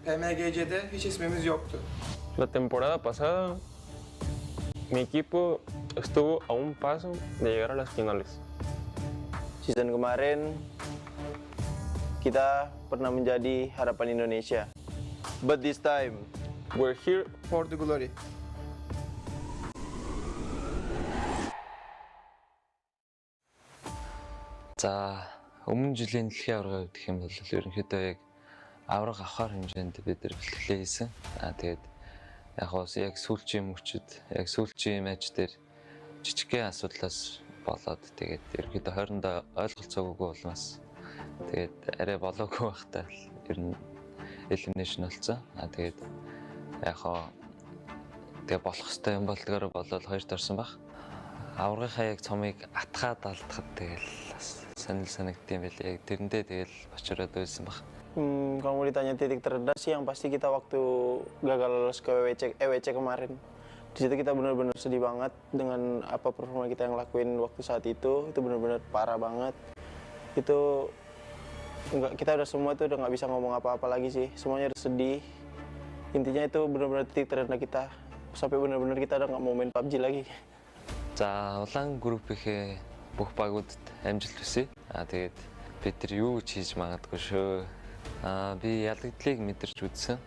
PMGC'de hiç ismimiz yoktu. La temporada pasada, mi equipo estuvo a un paso de llegar a las finales. Season kemarin, kita pernah menjadi harapan Indonesia. But this time, We're here. For the glory. За өмнө жилийн дэлхийн аварга гэх юм бол ерөнхийдөө яг аварга авахар хэмжээнд бид нэр бэлтгэлээ хийсэн. Тэгээд яг сүүлчийн мөчид яг сүүлчийн матч дээр жижигхэн асуудлаас болоод тэгээд ерөнхийдөө хоорондоо ойлголцоогүй болмоос тэгээд арай болоогүй байхдаа ер нь elimination болсон. Тэгээд тэгээд болох хэвээр юм болдгоор болоод хоёрт орсон баг. Аваргынхаа яг цомыг атгаад алдахад тэгэл санал санагдсан байлээ. Яг тэрэндээ тэгэл очроод байсан баг. kalau mau ditanya titik terendah sih, yang pasti kita waktu gagal lolos ke EWC kemarin. Di situ kita benar-benar sedih banget dengan apa performa kita yang lakuin waktu saat itu benar-benar parah banget. Itu kita udah semua tuh udah nggak bisa ngomong apa-apa lagi sih. Semuanya udah sedih. Intinya itu benar-benar titik terendah kita. Sampai benar-benar kita udah nggak mau main PUBG lagi. За улаан группийнхээ бүх багуудад амжилт хүсье. Тэгээд бид нар юу ч хийж магадгүй шүү. Би ялагдлыг мэдэрч үзсэн.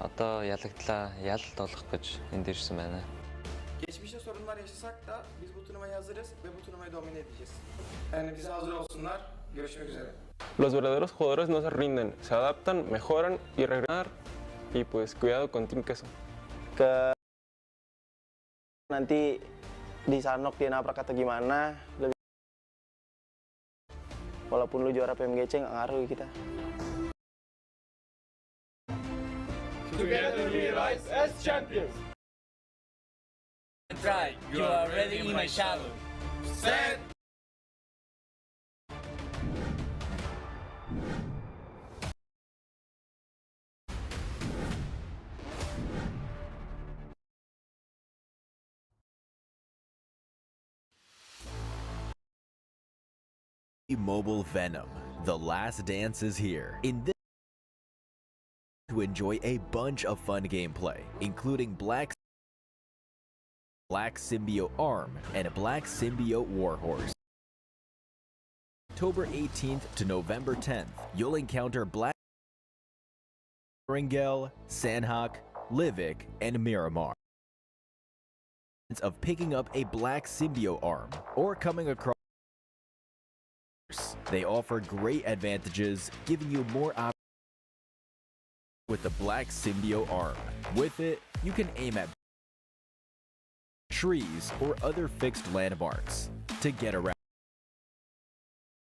Одоо ялагдлаа ялалт олох гэж энд ирсэн байна. Geçmişte sorunlar yaşasak da biz bu turnuvaya hazırız ve bu turnuvayı domine edeceğiz. Yani bize hazır olsunlar. Görüşmek üzere. Los verdaderos jugadores no se rinden, se adaptan, mejoran y regresan. Y pues cuidado con Team Queso. Nanti disanok dia nabrak atau gimana, walaupun lu juara PMGC nggak ngaruh kita. Together we rise as champions. Try, you are already in my shadow. Set. Mobile Venom. The last dance is here. In this, to enjoy a bunch of fun gameplay, including Black Symbiote Arm and a Black Symbiote Warhorse. October 18th to November 10th, you'll encounter Black Ringel, Sandhawk, Livik, and Miramar. Of picking up a Black Symbiote Arm or coming across. They offer great advantages, giving you more options with the Black Symbiote Arm. With it, you can aim at trees or other fixed landmarks to get around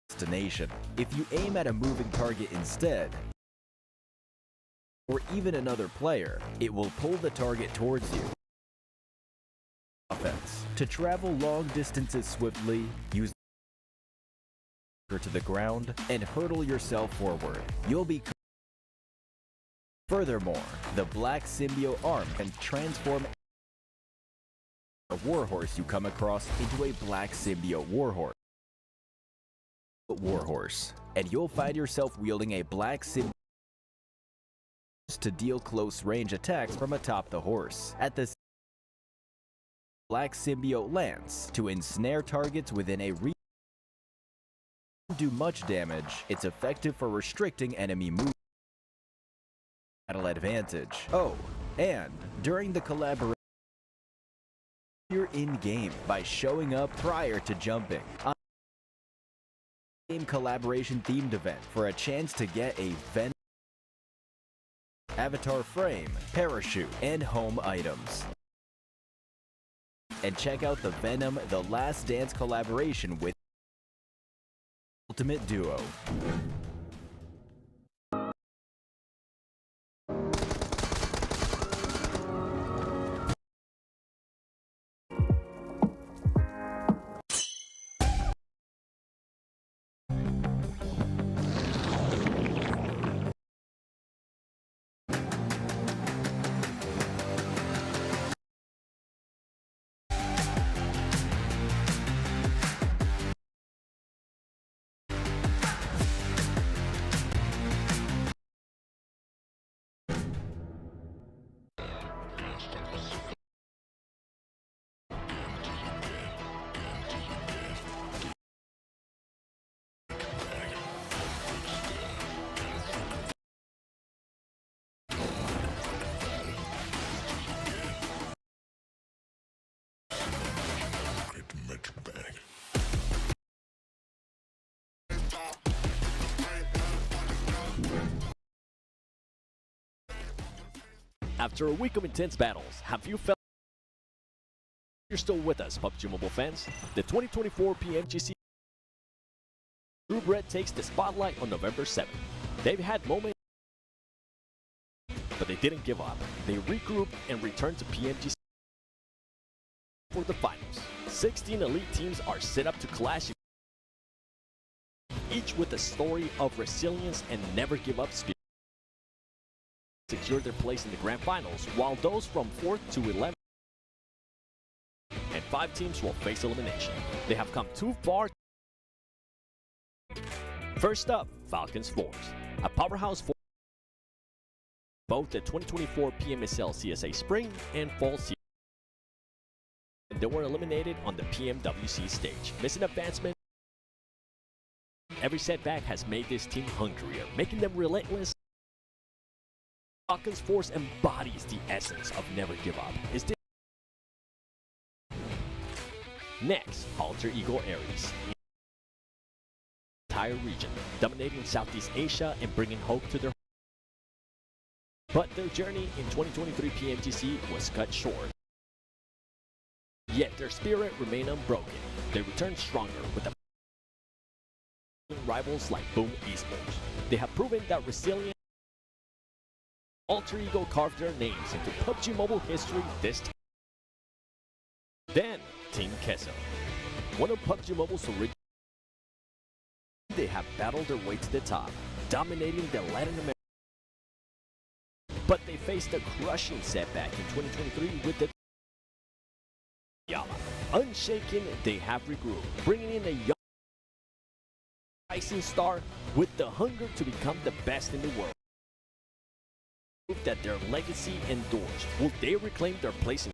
destination. If you aim at a moving target instead, or even another player, it will pull the target towards you. Offense. To travel long distances swiftly, use to the ground and hurtle yourself forward. You'll be. Furthermore, the Black Symbiote Arm can transform a warhorse you come across into a Black Symbiote Warhorse. And you'll find yourself wielding a Black Symbiote to deal close range attacks from atop the horse. At the Black Symbiote lands to ensnare targets within a region. Do much damage. It's effective for restricting enemy movement. Battle advantage. Oh, and during the collaboration, you're in-game by showing up prior to jumping. Game collaboration themed event for a chance to get a Venom avatar frame, parachute, and home items. And check out the Venom The Last Dance collaboration with Ultimate Duo. After a week of intense battles, have you felt you're still with us, PUBG Mobile fans? The 2024 PMGC Group Red takes the spotlight on November 7th. They've had moments, but they didn't give up. They regrouped and returned to PMGC for the finals. 16 elite teams are set up to clash, each with a story of resilience and never give up spirit. Secure their place in the grand finals, while those from 4th to 11th and 5 teams will face elimination. They have come too far. First up, Falcons Force, a powerhouse for both the 2024 PMSL CSA Spring and Fall season. They were eliminated on the PMWC stage, missing advancement. Every setback has made this team hungrier, making them relentless. Falcons Force embodies the essence of never give up. Next, Alter Ego Aries. Entire region, dominating Southeast Asia and bringing hope to their. But their journey in 2023 PMGC was cut short. Yet their spirit remained unbroken. They returned stronger with the rivals like Boom Esports. They have proven that resilient Alter Ego carved their names into PUBG Mobile history this time. Then, Team Queso. One of PUBG Mobile's original. They have battled their way to the top, dominating the Latin America. But they faced a crushing setback in 2023 with the Yala. Unshaken, they have regrouped, bringing in a young rising star with the hunger to become the best in the world. Prove that their legacy endures. Will they reclaim their place in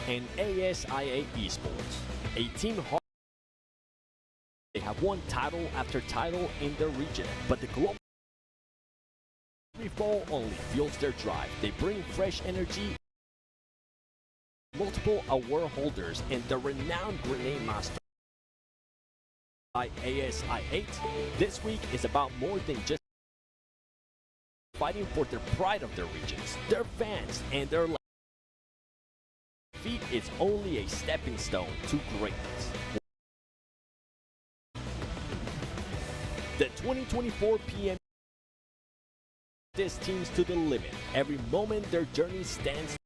and ASIA Esports, a team hard. They have won title after title in their region, but the global fall only fuels their drive. They bring fresh energy, multiple award holders, and the renowned grenade master by ASI 8. This week is about more than just fighting for their pride of their regions, their fans, and their life. Defeat is only a stepping stone to greatness. The 2024 PM this teams to the limit. Every moment their journey stands.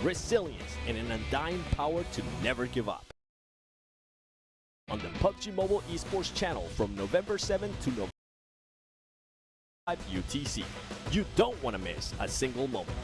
Resilience and an undying power to never give up. On the PUBG Mobile Esports channel from November 7th to November 5 UTC. You don't want to miss a single moment.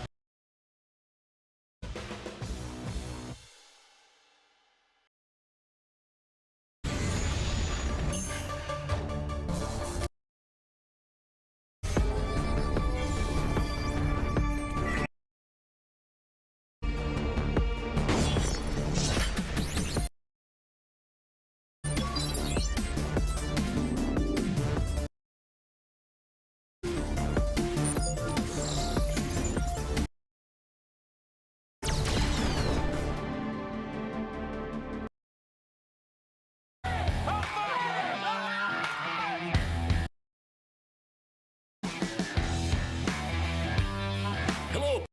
Hello!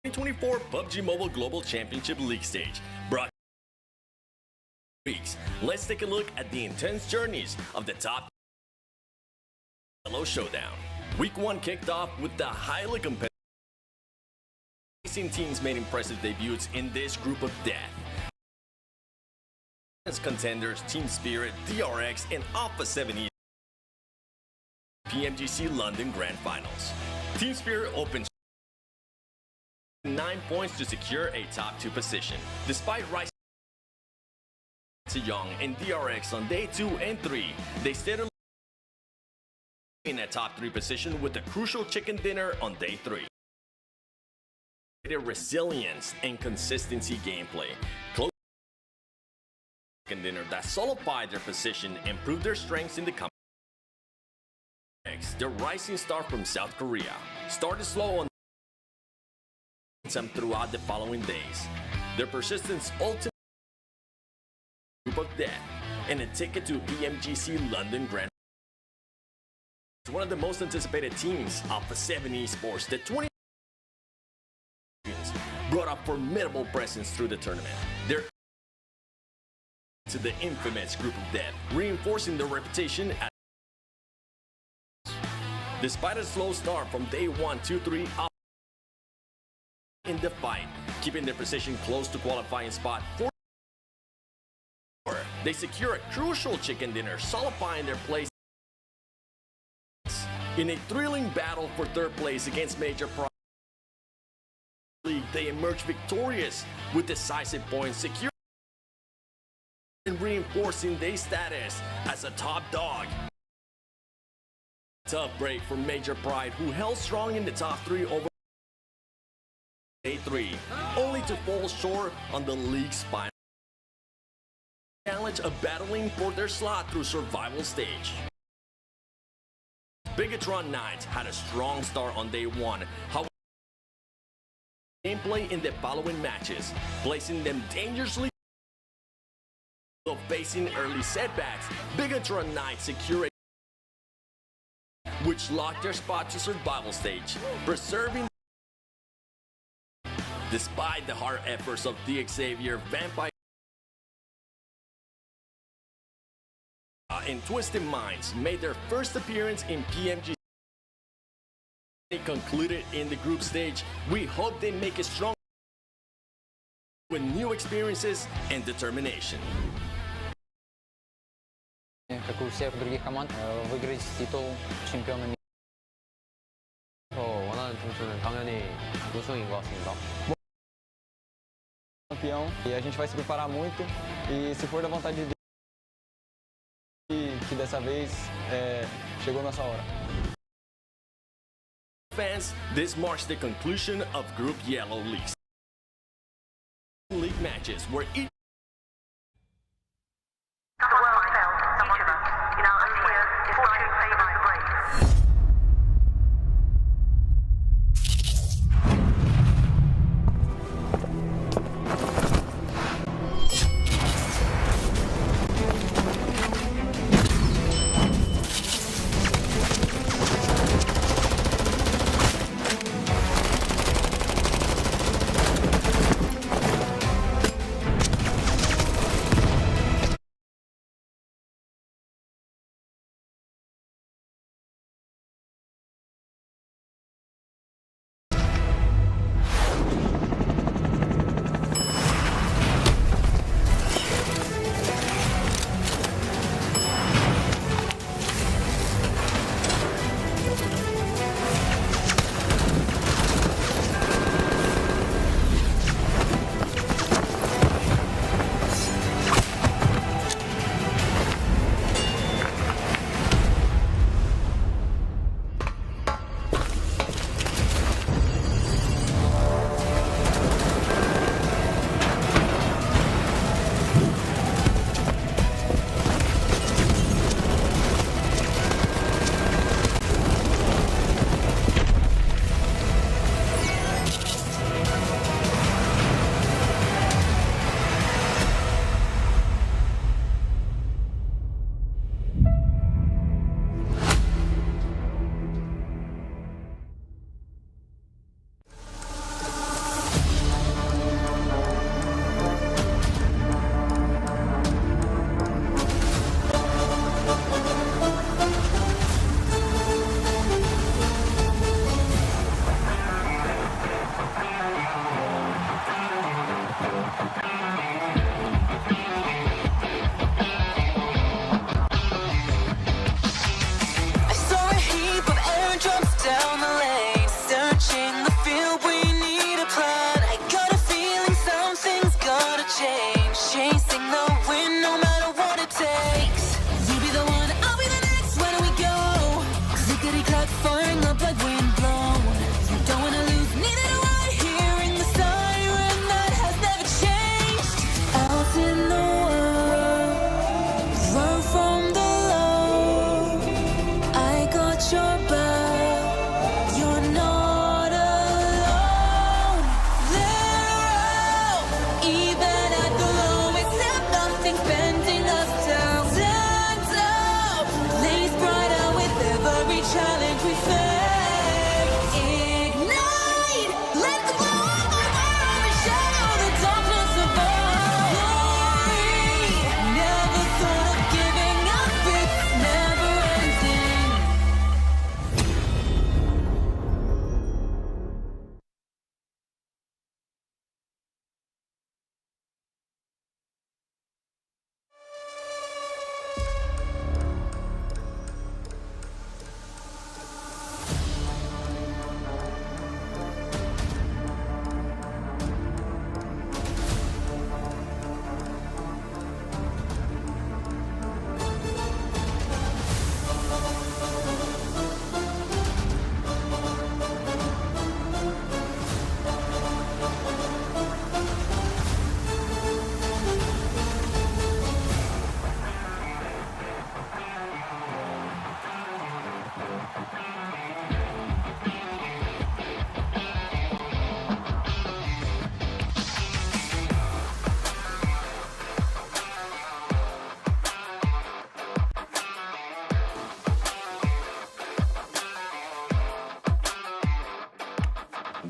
2024 PUBG Mobile Global Championship League stage. Brought weeks. Let's take a look at the intense journeys of the top Hello Showdown. Week 1 kicked off with the highly competitive racing teams made impressive debuts in this group of death. As contenders Team Spirit, DRX, and Alpha 70 PMGC London Grand Finals. Team Spirit opens 9 points to secure a top 2 position. Despite rising Young and DRX on day 2 and 3, they steadily in a top 3 position with a crucial chicken dinner on day 3. Their resilience and consistency gameplay. Close chicken dinner that solidified their position and proved their strengths in the company. The rising star from South Korea started slow on some throughout the following days. Their persistence ultimately group of death and a ticket to PMGC London Grand One of the most anticipated teams of the 7 esports, the 20 brought a formidable presence through the tournament. They're to the infamous group of death, reinforcing their reputation as despite a slow start from day 1, 2, 3 up in the fight, keeping their position close to qualifying spot 4. They secure a crucial chicken dinner, solidifying their place in a thrilling battle for third place against Major Pride. They emerge victorious with decisive points, securing and reinforcing their status as a top dog. Tough break for Major Pride, who held strong in the top 3 over day 3, only to fall short on the league's final challenge of battling for their slot through survival stage. Bigatron Knights had a strong start on day 1, however, gameplay in the following matches, placing them dangerously of facing early setbacks. Bigatron Knights secure which locked their spot to survival stage, preserving despite the hard efforts of the Xavier Vampire and Twisted Minds made their first appearance in PMG. They concluded in the group stage. We hope they make it strong with new experiences and determination. Как у всех других команд, выиграть титул чемпиона мира. 원하는 점수는 당연히 우승인 것 같습니다. Campeão, e a gente vai se preparar muito, e se for da vontade de Deus, que dessa vez chegou nossa hora. Fans, this marks the conclusion of Group Yellow Leagues. League matches where each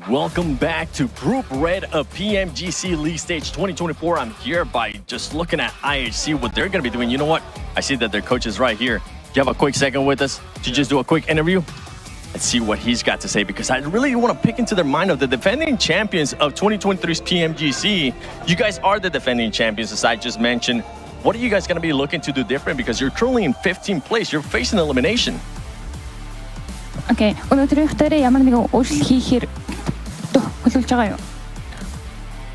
Welcome back to Group Red of PMGC League Stage 2024. I'm here by just looking at IHC, what they're going to be doing. You know what? I see that their coach is right here. Do you have a quick second with us to just do a quick interview? Let's see what he's got to say, because I really want to pick into their mind of the defending champions of 2023's PMGC. You guys are the defending champions, as I just mentioned. What are you guys going to be looking to do different? Because you're currently in 15th place. You're facing elimination. Okay, өнөөдрийн хөтөлбөрөөр ямар нэгэн өөрчлөлт хийхээр төлөвлөж байгаа юу?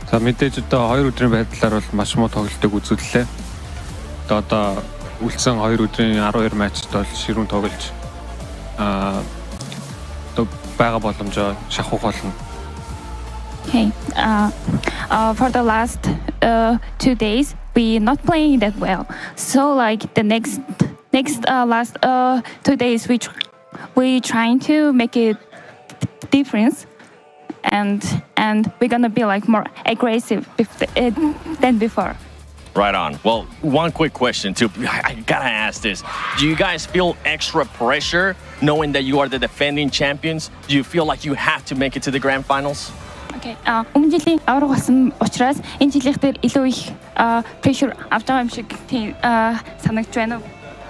За мэдээж одоо 2 өдрийн байдлаар бол маш муу тоглолтыг үзүүллээ. Одоо үлдсэн 2 өдрийн 12 матчд бол ширүүн тоглож одоо бага боломжоо шахах болно. Okay, for the last 2 days, we not playing that well. So like the next last 2 days, we trying to make a difference, and we're gonna be like more aggressive than before. Right on. Well, one quick question too. I gotta ask this. Do you guys feel extra pressure knowing that you are the defending champions? Do you feel like you have to make it to the grand finals? Okay. Өмнө жилийн авраг болсон учраас энэ жилийнх дээр илүү их pressure авч байгаа юм шиг санагдж байна уу?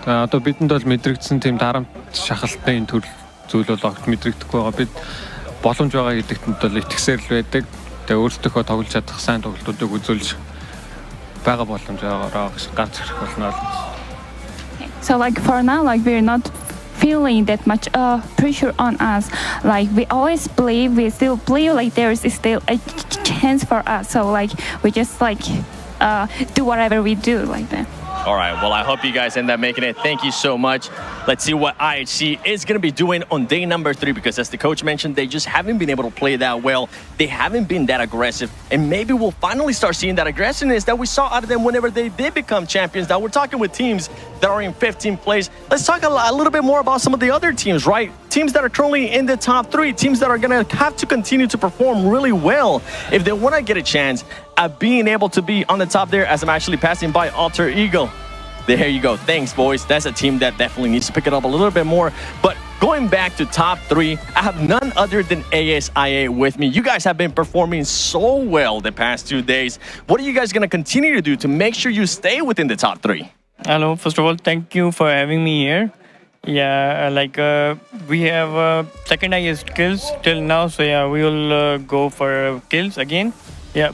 За одоо бидэнд бол мэдрэгдсэн тийм дарамт шахалтын төр зүйл бол огт мэдрэгдэхгүй байгаа. Бид боломж байгаа гэдэгт бол итгэсээр л байдаг. Тэгээ өөрсдөө тоглож чадах сайн тоглолтуудыг үзүүлж бага боломжоор гарч ирэх болно. So like for now, like we're not feeling that much pressure on us. Like we always believe, we still believe like there is still a chance for us. So like we just like do whatever we do like that. All right, well, I hope you guys end up making it. Thank you so much. Let's see what IHC is going to be doing on day number 3, because as the coach mentioned, they just haven't been able to play that well. They haven't been that aggressive, and maybe we'll finally start seeing that aggressiveness that we saw out of them whenever they did become champions. Now, we're talking with teams that are in 15th place. Let's talk a little bit more about some of the other teams, right? Teams that are currently in the top 3, teams that are going to have to continue to perform really well if they want to get a chance at being able to be on the top there, as I'm actually passing by Alter Eagle. There you go. Thanks, boys. That's a team that definitely needs to pick it up a little bit more. But going back to top 3, I have none other than ASIA with me. You guys have been performing so well the past 2 days. What are you guys going to continue to do to make sure you stay within the top 3? Hello. First of all, thank you for having me here. Yeah, we have second highest kills till now. So yeah, we will go for kills again. Yeah.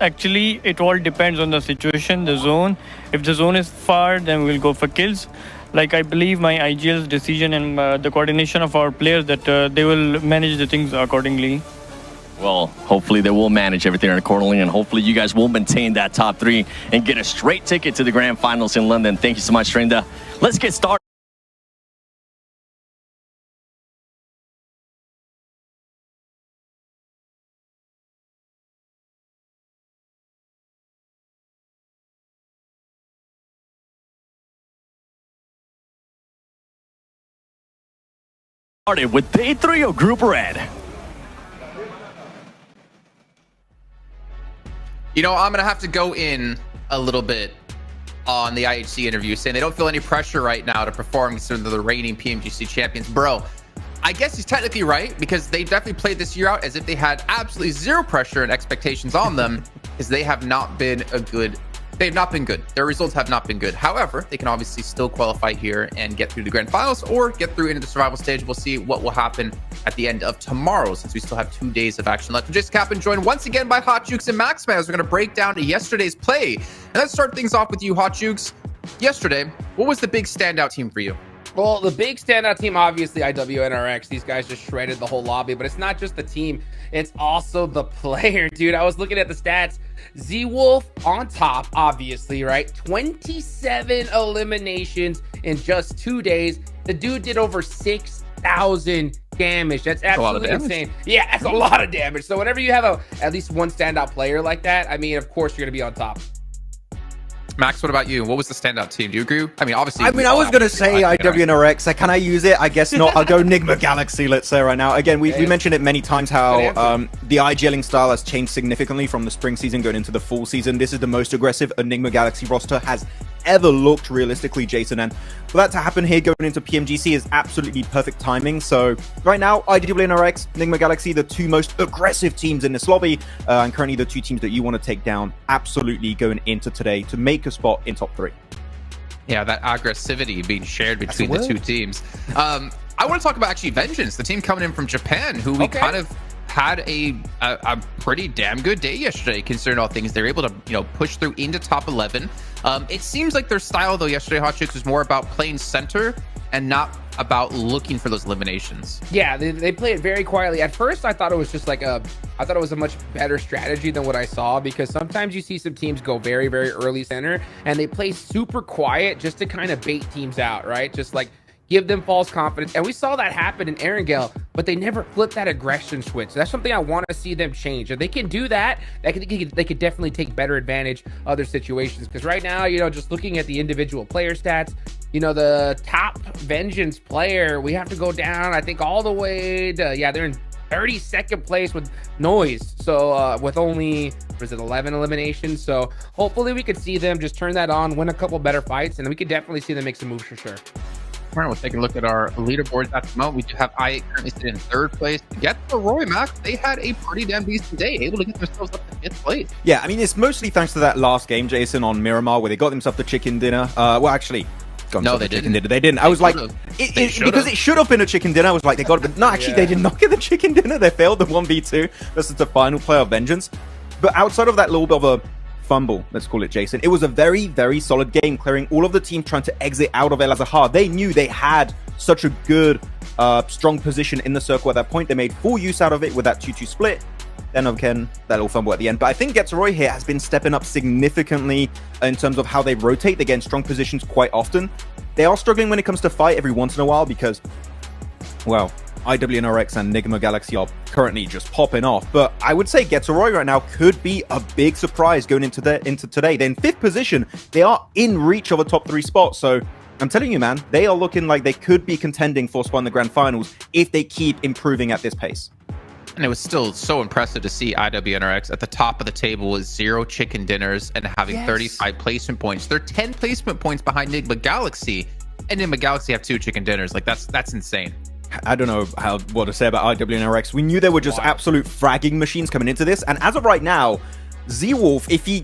Actually, it all depends on the situation, the zone. If the zone is far, then we'll go for kills. Like I believe my IGL's decision and the coordination of our players that they will manage the things accordingly. Well, hopefully they will manage everything accordingly, and hopefully you guys will maintain that top 3 and get a straight ticket to the grand finals in London. Thank you so much, Trinda. Let's get started. Started with day 3 of Group Red. You know, I'm going to have to go in a little bit on the IHC interview, saying they don't feel any pressure right now to perform considering they're the reigning PMGC champions. Bro, I guess he's technically right, because they definitely played this year out as if they had absolutely zero pressure and expectations on them, because they have not been good. Their results have not been good. However, they can obviously still qualify here and get through the grand finals or get through into the survival stage. We'll see what will happen at the end of tomorrow, since we still have 2 days of action left. I'm Jason Kaplan, joined once again by Hot Jukes and Maxman, as we're going to break down yesterday's play. And let's start things off with you, Hot Jukes. Yesterday, what was the big standout team for you? Well, the big standout team, obviously, IWNRX. These guys just shredded the whole lobby, but it's not just the team. It's also the player, dude. I was looking at the stats. Z-Wolf on top, obviously, right? 27 eliminations in just 2 days. The dude did over 6,000 damage. That's absolutely insane. Yeah, that's a lot of damage. So whenever you have at least one standout player like that, I mean, of course, you're going to be on top. Max, what about you? What was the standout team? Do you agree? I mean, obviously... I was going to say IWNRX. Can I use it? I guess not. I'll go Nigma Galaxy, let's say right now. Again, we mentioned it many times how the IGLing style has changed significantly from the spring season going into the fall season. This is the most aggressive Enigma Galaxy roster has ever looked realistically, Jason. And for that to happen here going into PMGC is absolutely perfect timing. So right now, IWNRX, Nigma Galaxy, the two most aggressive teams in this lobby, and currently the two teams that you want to take down absolutely going into today to make a spot in top 3. Yeah, that aggressivity being shared between the two teams. I want to talk about actually Vengeance, the team coming in from Japan, who we kind of had a pretty damn good day yesterday, considering all things. They're able to push through into top 11. It seems like their style though yesterday, Hot Chicks, was more about playing center and not about looking for those eliminations. Yeah, they play it very quietly. At first, I thought it was just like I thought it was a much better strategy than what I saw, because sometimes you see some teams go very, very early center and they play super quiet just to kind of bait teams out, right? Just like give them false confidence. And we saw that happen in Erangel, but they never flipped that aggression switch. That's something I want to see them change. If they can do that, they could definitely take better advantage of other situations. Because right now, just looking at the individual player stats, the top Vengeance player, we have to go down, I think, all the way to, they're in 32nd place with Noise. So with only, 11 eliminations. So hopefully we could see them just turn that on, win a couple better fights, and we could definitely see them make some moves for sure. All right, we'll take a look at our leaderboards at the moment. We do have I currently sitting in 3rd place. To get to Roy Max, they had a pretty damn decent day, able to get themselves up to 5th place. Yeah, I mean, it's mostly thanks to that last game, Jason, on Miramar, where they got themselves the chicken dinner. Well, actually, no, they didn't. They didn't. I was like, because it should have been a chicken dinner. I was like, they got it. But no, actually, they did not get the chicken dinner. They failed the 1v2 versus the final player of Vengeance. But outside of that little bit of a fumble, let's call it, Jason, it was a very, very solid game, clearing all of the team trying to exit out of El Azahar. They knew they had such a good, strong position in the circle at that point. They made full use out of it with that 2-2 split. Then again, that little fumble at the end. But I think Getzeroy here has been stepping up significantly in terms of how they rotate. They get in strong positions quite often. They are struggling when it comes to fight every once in a while because, well, IWNRX and Nigma Galaxy are currently just popping off. But I would say Getzeroy right now could be a big surprise going into today. They're in 5th position. They are in reach of a top 3 spot. So I'm telling you, man, they are looking like they could be contending for a spot in the grand finals if they keep improving at this pace. And it was still so impressive to see IWNRX at the top of the table with 0 chicken dinners and having 35 placement points. They're 10 placement points behind Nigma Galaxy, and Nigma Galaxy have 2 chicken dinners. Like, that's insane. I don't know what to say about IWNRX. We knew they were just absolute fragging machines coming into this. And as of right now, Z-Wolf, if he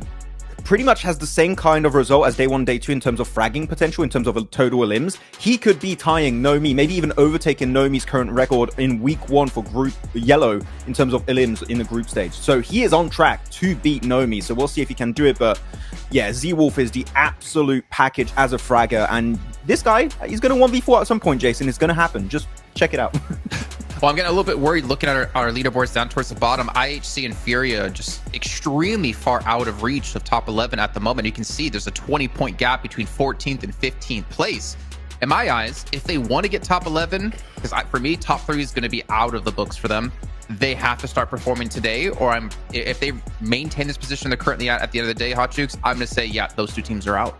pretty much has the same kind of result as day 1, day 2 in terms of fragging potential, in terms of a total elims, he could be tying Nomi, maybe even overtaking Nomi's current record in week 1 for group yellow in terms of elims in the group stage. So he is on track to beat Nomi. So we'll see if he can do it. But yeah, Z-Wolf is the absolute package as a fragger. And this guy, he's going to 1v4 at some point, Jason. It's going to happen. Just check it out. Well, I'm getting a little bit worried looking at our leaderboards down towards the bottom. IHC and Furia just extremely far out of reach of top 11 at the moment. You can see there's a 20-point gap between 14th and 15th place. In my eyes, if they want to get top 11, because for me, top 3 is going to be out of the books for them. They have to start performing today, or if they maintain this position they're currently at the end of the day, Hot Jukes, I'm going to say, yeah, those 2 teams are out.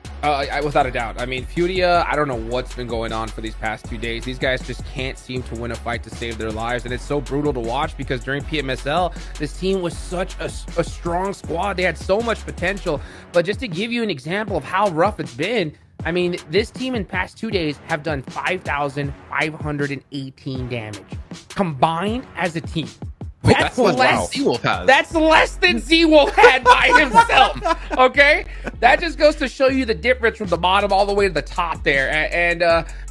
Without a doubt. I mean, Furia, I don't know what's been going on for these past 2 days. These guys just can't seem to win a fight to save their lives, and it's so brutal to watch because during PMSL, this team was such a strong squad. They had so much potential, but just to give you an example of how rough it's been, I mean, this team in past 2 days have done 5,518 damage combined as a team. That's less Z-Wolf has. That's less than Z-Wolf had by himself. Okay, that just goes to show you the difference from the bottom all the way to the top there. And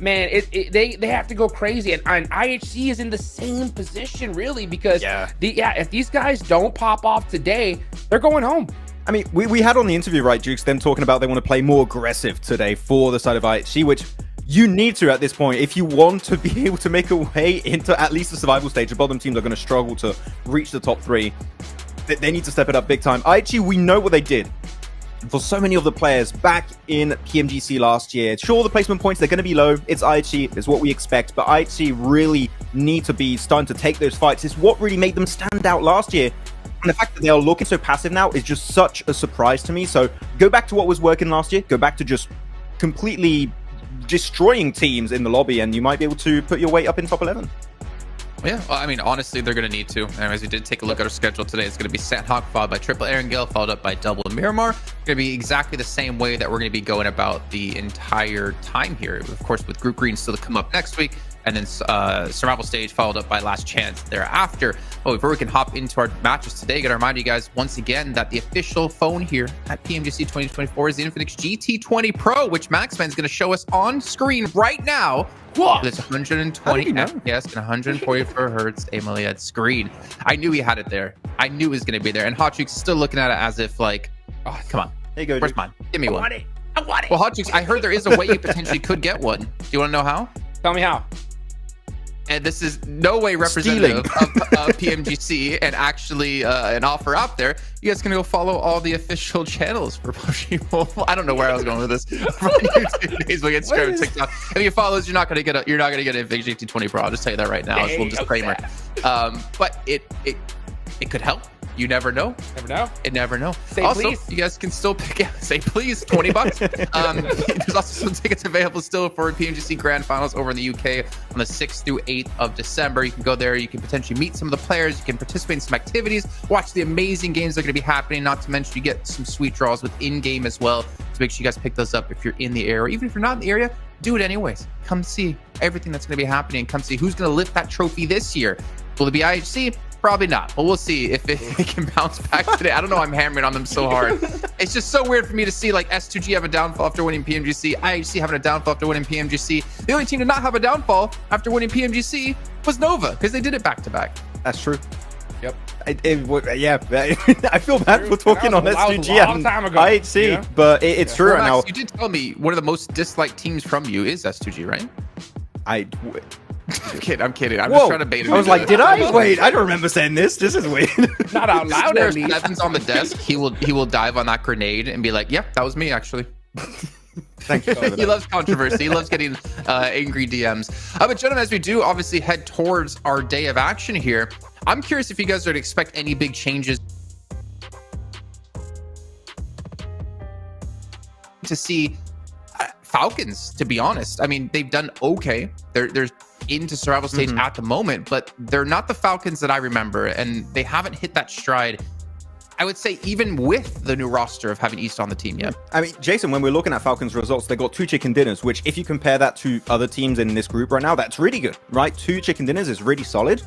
man, they have to go crazy. And IHC is in the same position really because if these guys don't pop off today, they're going home. I mean, we had on the interview, right, Jukes, them talking about they want to play more aggressive today for the side of IHC, which you need to at this point. If you want to be able to make a way into at least the survival stage, the bottom teams are going to struggle to reach the top 3. They need to step it up big time. IHC, we know what they did for so many of the players back in PMGC last year. Sure, the placement points, they're going to be low. It's IHC, it's what we expect, but IHC really need to be starting to take those fights. It's what really made them stand out last year. And the fact that they are looking so passive now is just such a surprise to me. So go back to what was working last year. Go back to just completely destroying teams in the lobby, and you might be able to put your weight up in top 11. Yeah, well, I mean, honestly, they're going to need to. Anyways, we did take a look at our schedule today. It's going to be Sandhawk followed by Triple Erangel, followed up by Double Miramar. It's going to be exactly the same way that we're going to be going about the entire time here. Of course, with Group Green still to come up next week, and then Survival Stage followed up by Last Chance thereafter. But before we can hop into our matches today, I got to remind you guys once again that the official phone here at PMGC 2024 is the Infinix GT20 Pro, which Maxman's going to show us on screen right now. It's 120 FPS and 144 hertz AMOLED screen. I knew he had it there. I knew it was going to be there. And Hot Cheeks is still looking at it as if like, oh, come on. There you go. Where's mine? Give me one. I want it. Well, Hot Cheeks, I heard there is a way you potentially could get one. Do you want to know how? Tell me how. And this is no way representative of PMGC and actually an offer out there. You guys can go follow all the official channels for Pubg Mobile. I don't know where I was going with this. From YouTube, Facebook, Instagram, TikTok. If you follow us, you're not gonna get an Infinix GT20 Pro. I'll just tell you that right now. It's a little disclaimer. But it could help. You never know. Never know. It never know. Say also, please. you guys can still pick out, say please, $20. There's also some tickets available still for PMGC Grand Finals over in the UK on the 6th through 8th of December. You can go there. You can potentially meet some of the players. You can participate in some activities, watch the amazing games that are going to be happening. Not to mention, you get some sweet draws with in-game as well. So make sure you guys pick those up if you're in the area, or even if you're not in the area, do it anyways. Come see everything that's going to be happening. Come see who's going to lift that trophy this year. Will it be IHC? Probably not, but we'll see if it can bounce back today. I don't know. I'm hammering on them so hard. It's just so weird for me to see like S2G have a downfall after winning PMGC, IHC having a downfall after winning PMGC. The only team to not have a downfall after winning PMGC was Nova, because they did it back to back. That's true. Yep. Yeah, I feel bad for talking on S2G and IHC, but it's true right now. You did tell me one of the most disliked teams from you is S2G, right? I'm kidding. I'm just trying to bait him. I was like, did I? Wait, I don't remember saying this. This is weird. Not out loud. There's Evan's on the desk. He will dive on that grenade and be like, "Yep, that was me actually." Thank you. He loves controversy. He loves getting angry DMs. But gentlemen, as we do obviously head towards our day of action here, I'm curious if you guys would expect any big changes to see Falcons. To be honest, I mean, they've done okay. They're into survival stage at the moment, but they're not the Falcons that I remember, and they haven't hit that stride, I would say, even with the new roster of having East on the team yet. I mean, Jason, when we're looking at Falcons results, they got 2 chicken dinners, which if you compare that to other teams in this group right now, that's really good, right? 2 chicken dinners is really solid.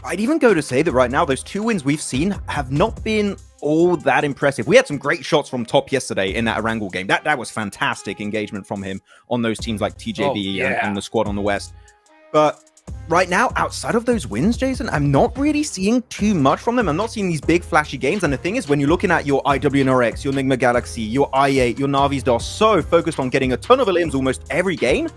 I'd even go to say that right now, those 2 wins we've seen have not been all that impressive. We had some great shots from Top yesterday in that Erangel game. That was fantastic engagement from him on those teams like TJB and the squad on the West. But right now, outside of those wins, Jason, I'm not really seeing too much from them. I'm not seeing these big flashy games. And the thing is, when you're looking at your IWNRX, your Nigma Galaxy, your i8, your Navi's DOS, so focused on getting a ton of elims almost every game,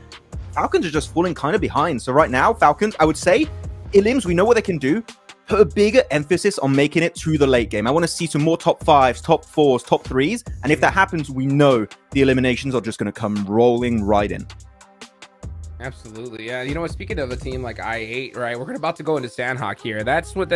Falcons are just falling kind of behind. So right now, Falcons, I would say, elims, we know what they can do. Put a bigger emphasis on making it to the late game. I want to see some more top 5s, top 4s, top 3s. And if that happens, we know the eliminations are just going to come rolling right in. Absolutely, yeah. You know what? Speaking of a team like I8, right? We're about to go into Sandhawk here. That's what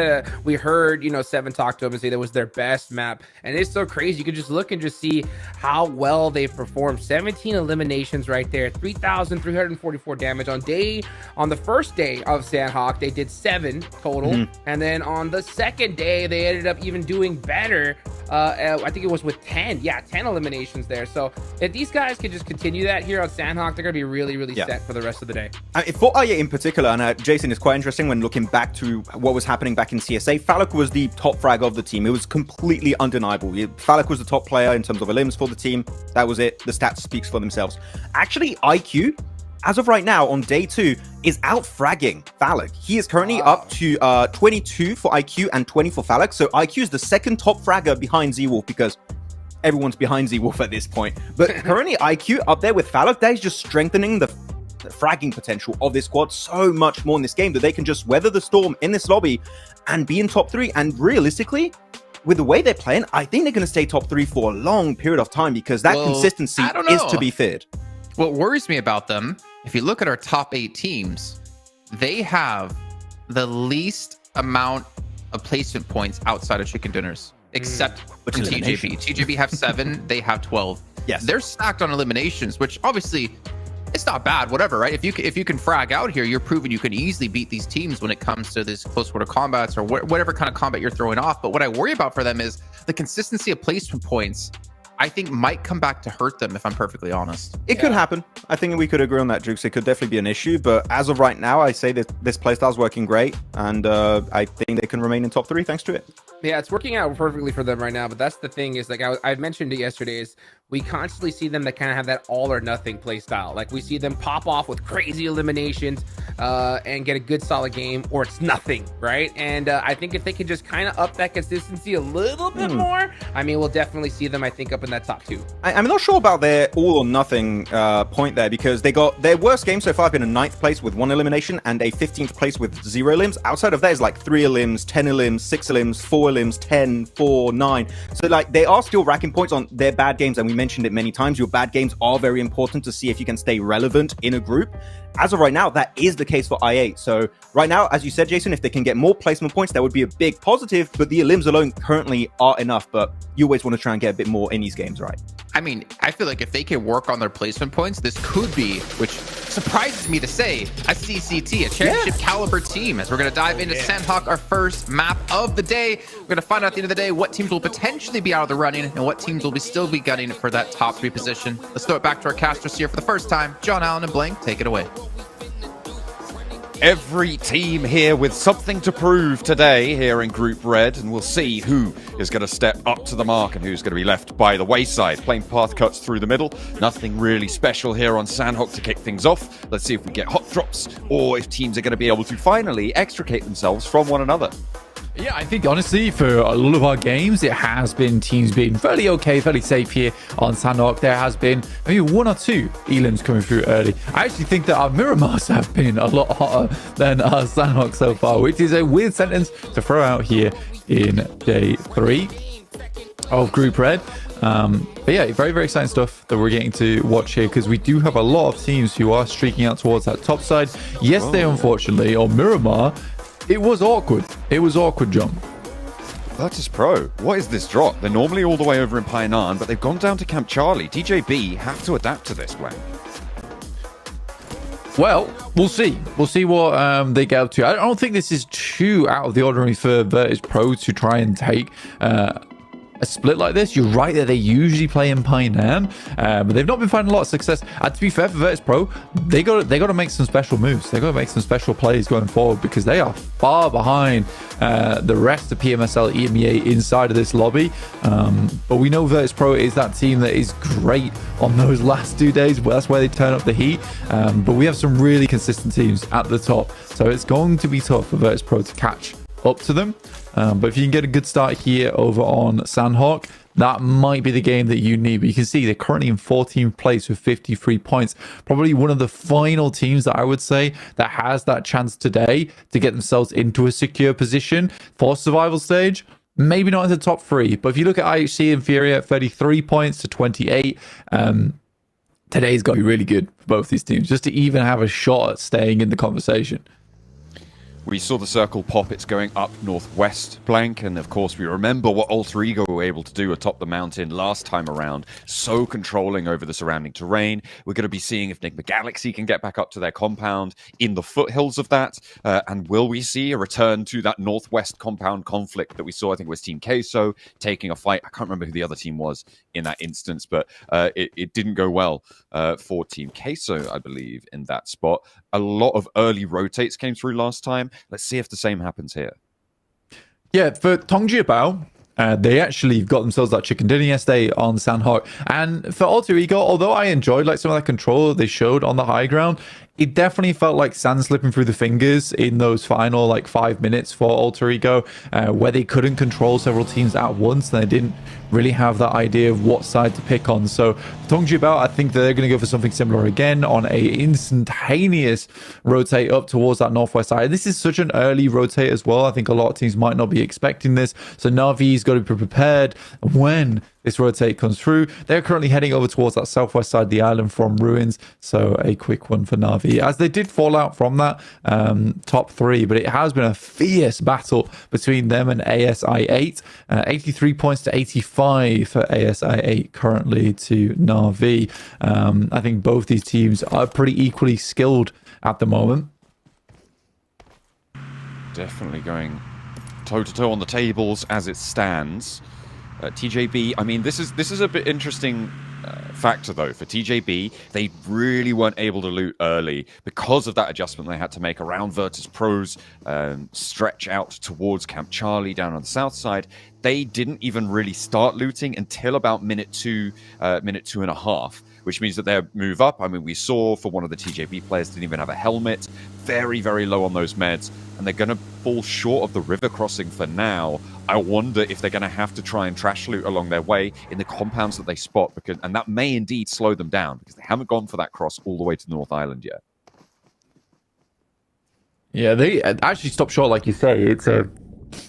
we heard. You know, Seven talk to them and say that was their best map, and it's so crazy. You could just look and just see how well they performed. 17 eliminations right there, 3,344 damage on the first day of Sandhawk. They did 7 total, and then on the second day they ended up even doing better. I think it was with 10. Yeah, 10 eliminations there. So if these guys could just continue that here on Sandhawk, they're gonna be really set for the rest of the day. For IA in particular, and Jason, is quite interesting when looking back to what was happening back in CSA. Falak was the top frag of the team. It was completely undeniable. Falak was the top player in terms of elims for the team. That was it. The stats speaks for themselves. Actually, IQ, as of right now, on day 2, is out-fragging Falak. He is currently up to 22 for IQ and 20 for Falak. So IQ is the second top fragger behind Z-Wolf, because everyone's behind Z-Wolf at this point. But currently, IQ up there with Falak, that is just strengthening the fragging potential of this squad so much more in this game, that they can just weather the storm in this lobby and be in top 3. And realistically, with the way they're playing, I think they're going to stay top 3 for a long period of time, because that consistency is to be feared. What worries me about them, if you look at our top 8 teams, they have the least amount of placement points outside of chicken dinners, except for TJB. TJB have 7, they have 12. Yes. They're stacked on eliminations, which obviously it's not bad, whatever, right? If you can frag out here, you're proving you can easily beat these teams when it comes to this close quarter combats or whatever kind of combat you're throwing off. But what I worry about for them is the consistency of placement points. I think might come back to hurt them, if I'm perfectly honest. It could happen. I think we could agree on that, Jukes. It could definitely be an issue, but as of right now, I say that this playstyle is working great, and I think they can remain in top 3 thanks to it. Yeah, it's working out perfectly for them right now, but that's the thing is, like I mentioned it yesterday, is we constantly see them that kind of have that all or nothing play style. Like we see them pop off with crazy eliminations and get a good solid game, or it's nothing, right? And I think if they can just kind of up that consistency a little bit more, I mean, we'll definitely see them, I think, up in that top 2. I'm not sure about their all or nothing point there, because they got their worst game so far have been a 9th place with 1 elimination and a 15th place with 0 elims. Outside of that is like 3 elims, 10 elims, 6 elims, 4 elims, 10, 4, 9. So like they are still racking points on their bad games, and we mentioned it many times. Your bad games are very important to see if you can stay relevant in a group. As of right now, that is the case for I8. So right now, as you said, Jason, if they can get more placement points, that would be a big positive, but the elims alone currently are enough. But you always want to try and get a bit more in these games, right? I mean, I feel like if they can work on their placement points, this could be, which surprises me to say, a CCT, a championship caliber team. As we're going to dive into Sandhawk, our first map of the day. We're going to find out at the end of the day what teams will potentially be out of the running and what teams will still be gunning for that top 3 position. Let's throw it back to our casters here for the first time. John Allen and Blank, take it away. Every team here with something to prove today here in Group Red, and we'll see who is going to step up to the mark and who's going to be left by the wayside. Plain path cuts through the middle. Nothing really special here on Sandhawk to kick things off. Let's see if we get hot drops or if teams are going to be able to finally extricate themselves from one another. Yeah, I think honestly for a lot of our games, it has been teams being fairly okay, fairly safe here on Sandhawk. There has been maybe 1 or 2 elims coming through early. I actually think that our Miramars have been a lot hotter than our Sandhawk so far, which is a weird sentence to throw out here in day 3 of Group Red. But yeah, very, very exciting stuff that we're getting to watch here, because we do have a lot of teams who are streaking out towards that top side. Yesterday, unfortunately, on Miramar, it was awkward. It was awkward, John. Virtus Pro, what is this drop? They're normally all the way over in Painan, but they've gone down to Camp Charlie. TJB have to adapt to this, Blank. Well, we'll see. We'll see what they get up to. I don't think this is too out of the ordinary for Virtus Pro to try and take a split like this. You're right that they usually play in Painan, but they've not been finding a lot of success. And to be fair, for Virtus Pro, they got to make some special moves. They got to make some special plays going forward, because they are far behind the rest of PMSL EMEA inside of this lobby. But we know Virtus Pro is that team that is great on those last 2 days. Well, that's where they turn up the heat. But we have some really consistent teams at the top, so it's going to be tough for Virtus Pro to catch up to them. But if you can get a good start here over on Sandhawk, that might be the game that you need. But you can see they're currently in 14th place with 53 points. Probably one of the final teams that I would say that has that chance today to get themselves into a secure position for survival stage. Maybe not in the top 3, but if you look at IHC and Fury at 33 points to 28, today's got to be really good for both these teams, just to even have a shot at staying in the conversation. We saw the circle pop. It's going up northwest, Blank, and of course we remember what Alter Ego were able to do atop the mountain last time around, so controlling over the surrounding terrain. We're going to be seeing if Nigma Galaxy can get back up to their compound in the foothills of that, and will we see a return to that northwest compound conflict that we saw? I think it was Team Queso taking a fight. I can't remember who the other team was in that instance, but it didn't go well for Team Queso, I believe, in that spot. A lot of early rotates came through last time. Let's see if the same happens here. Yeah, for Tongjiabao, they actually got themselves that chicken dinner yesterday on Sandhawk. And for Alter Ego, although I enjoyed like some of that control that they showed on the high ground, it definitely felt like sand slipping through the fingers in those final like 5 minutes for Alter Ego, where they couldn't control several teams at once, and they didn't really have that idea of what side to pick on. So Tongjiabao, I think that they're going to go for something similar again on a instantaneous rotate up towards that northwest side. This is such an early rotate as well. I think a lot of teams might not be expecting this. So Navi's got to be prepared when this rotate comes through. They're currently heading over towards that southwest side of the island from ruins, so a quick one for Na'Vi, as they did fall out from that top 3, but it has been a fierce battle between them and ASI 8. 83 points to 85 for ASI 8 currently to Na'Vi. I think both these teams are pretty equally skilled at the moment. Definitely going toe-to-toe on the tables as it stands. TJB, I mean, this is a bit interesting factor, though. For TJB, they really weren't able to loot early because of that adjustment they had to make around Virtus Pro's stretch out towards Camp Charlie down on the south side. They didn't even really start looting until about minute two and a half, which means that their move up, I mean, we saw for one of the TJB players didn't even have a helmet, very, very low on those meds, and they're going to fall short of the river crossing for now. I wonder if they're going to have to try and trash loot along their way in the compounds that they spot, and that may indeed slow them down because they haven't gone for that cross all the way to the North Island yet. Yeah, they actually stopped short, like you say. It's a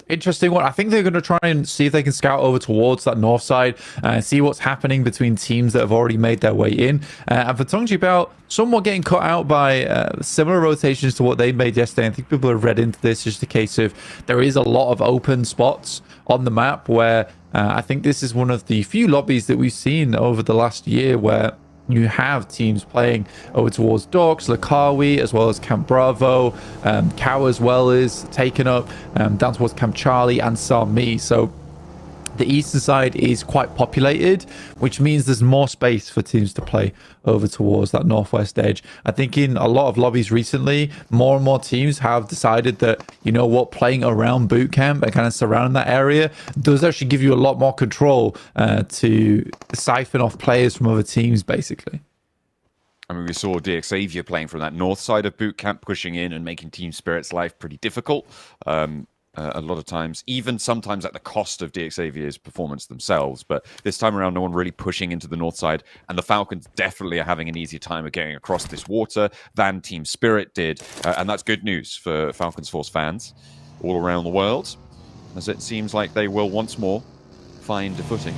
interesting one. I think they're going to try and see if they can scout over towards that north side and see what's happening between teams that have already made their way in. And for Tongji Bao, somewhat getting cut out by similar rotations to what they made yesterday. I think people have read into this just a case of there is a lot of open spots on the map where I think this is one of the few lobbies that we've seen over the last year where you have teams playing over towards Docks, Lakawi, as well as Camp Bravo. Cow as well is taken up down towards Camp Charlie and Sami. So the eastern side is quite populated, which means there's more space for teams to play over towards that northwest edge. I think in a lot of lobbies recently, more and more teams have decided that, you know what, playing around boot camp and kind of surrounding that area does actually give you a lot more control to siphon off players from other teams, basically. I mean, we saw DXavier playing from that north side of boot camp, pushing in and making Team Spirit's life pretty difficult. A lot of times, even sometimes at the cost of DXavier's performance themselves. But this time around, no one really pushing into the north side. And the Falcons definitely are having an easier time of getting across this water than Team Spirit did. And that's good news for Falcons Force fans all around the world, as it seems like they will once more find a footing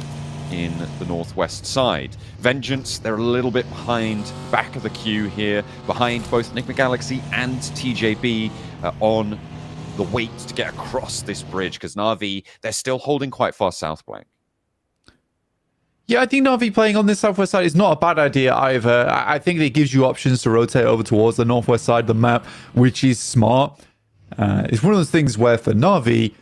in the northwest side. Vengeance, they're a little bit behind, back of the queue here, behind both Enigma Galaxy and TJB on the wait to get across this bridge, because Na'Vi, they're still holding quite far south, Blank. Yeah, I think Na'Vi playing on this southwest side is not a bad idea either. I think it gives you options to rotate over towards the northwest side of the map, which is smart. It's one of those things where for Na'Vi,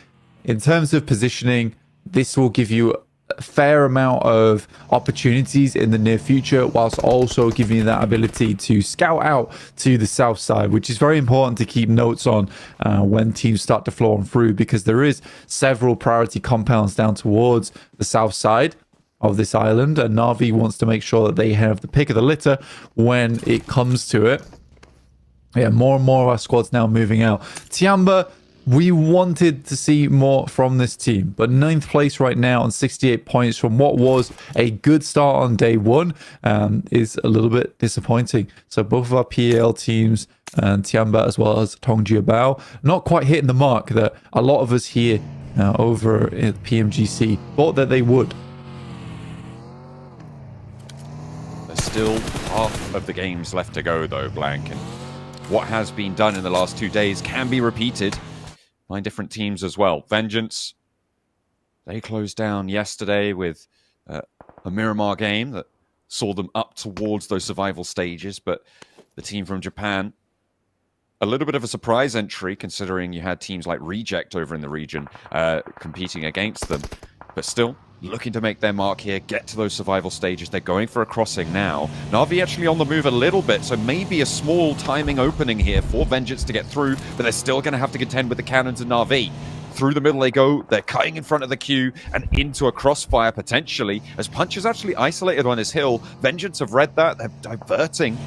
in terms of positioning, this will give you a fair amount of opportunities in the near future, whilst also giving you that ability to scout out to the south side, which is very important to keep notes on when teams start to flow on through, because there is several priority compounds down towards the south side of this island, and Na'Vi wants to make sure that they have the pick of the litter when it comes to it. Yeah, more and more of our squads now moving out. Tiamba, we wanted to see more from this team, but 9th place right now on 68 points from what was a good start on day one is a little bit disappointing. So both of our PAL teams, and Tiamba as well as Tongji Bao, not quite hitting the mark that a lot of us here over at PMGC thought that they would. There's still half of the games left to go, though, Blank, and what has been done in the last 2 days can be repeated by different teams as well. Vengeance, they closed down yesterday with a Miramar game that saw them up towards those survival stages, but the team from Japan, a little bit of a surprise entry considering you had teams like Reject over in the region competing against them, but still looking to make their mark here, get to those survival stages. They're going for a crossing now. Na'Vi actually on the move a little bit, so maybe a small timing opening here for Vengeance to get through, but they're still going to have to contend with the cannons and Na'Vi. Through the middle they go, they're cutting in front of the queue and into a crossfire potentially, as Punch is actually isolated on his hill. Vengeance have read that, they're diverting,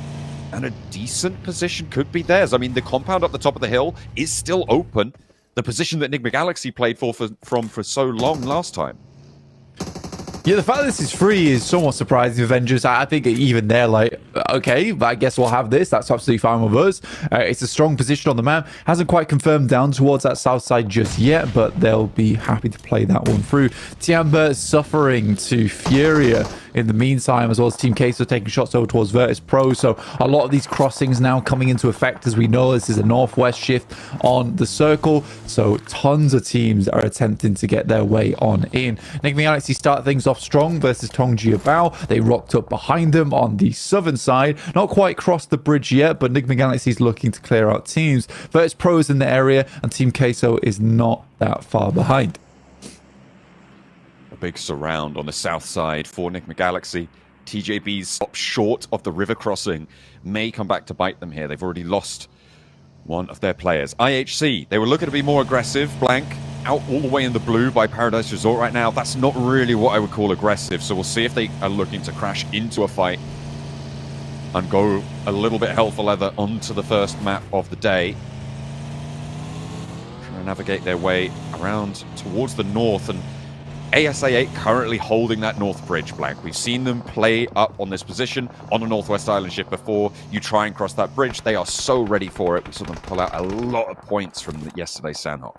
and a decent position could be theirs. I mean, the compound up the top of the hill is still open, the position that Enigma Galaxy played for so long last time. Yeah, the fact that this is free is somewhat surprising for Avengers. I think even they're like, okay, I guess we'll have this. That's absolutely fine with us. It's a strong position on the map. Hasn't quite confirmed down towards that south side just yet, but they'll be happy to play that one through. Tiamba suffering to Furia in the meantime, as well as Team Queso taking shots over towards Virtus Pro. So a lot of these crossings now coming into effect. As we know, this is a northwest shift on the circle. So tons of teams are attempting to get their way on in. Enigma Galaxy start things off strong versus Tongji Bao. They rocked up behind them on the southern side. Not quite crossed the bridge yet, but Enigma Galaxy is looking to clear out teams. Virtus Pro is in the area, and Team Queso is not that far behind. A big surround on the south side for Enigma Galaxy. TJB's stop short of the river crossing may come back to bite them here. They've already lost one of their players. IHC, they were looking to be more aggressive. Blank out all the way in the blue by Paradise Resort right now. That's not really what I would call aggressive, so we'll see if they are looking to crash into a fight and go a little bit hell for leather onto the first map of the day. Trying to navigate their way around towards the north, and ASA8 currently holding that north bridge, Blank. We've seen them play up on this position on a Northwest Island ship before. You try and cross that bridge, they are so ready for it. We saw them pull out a lot of points from yesterday's Sandhawk.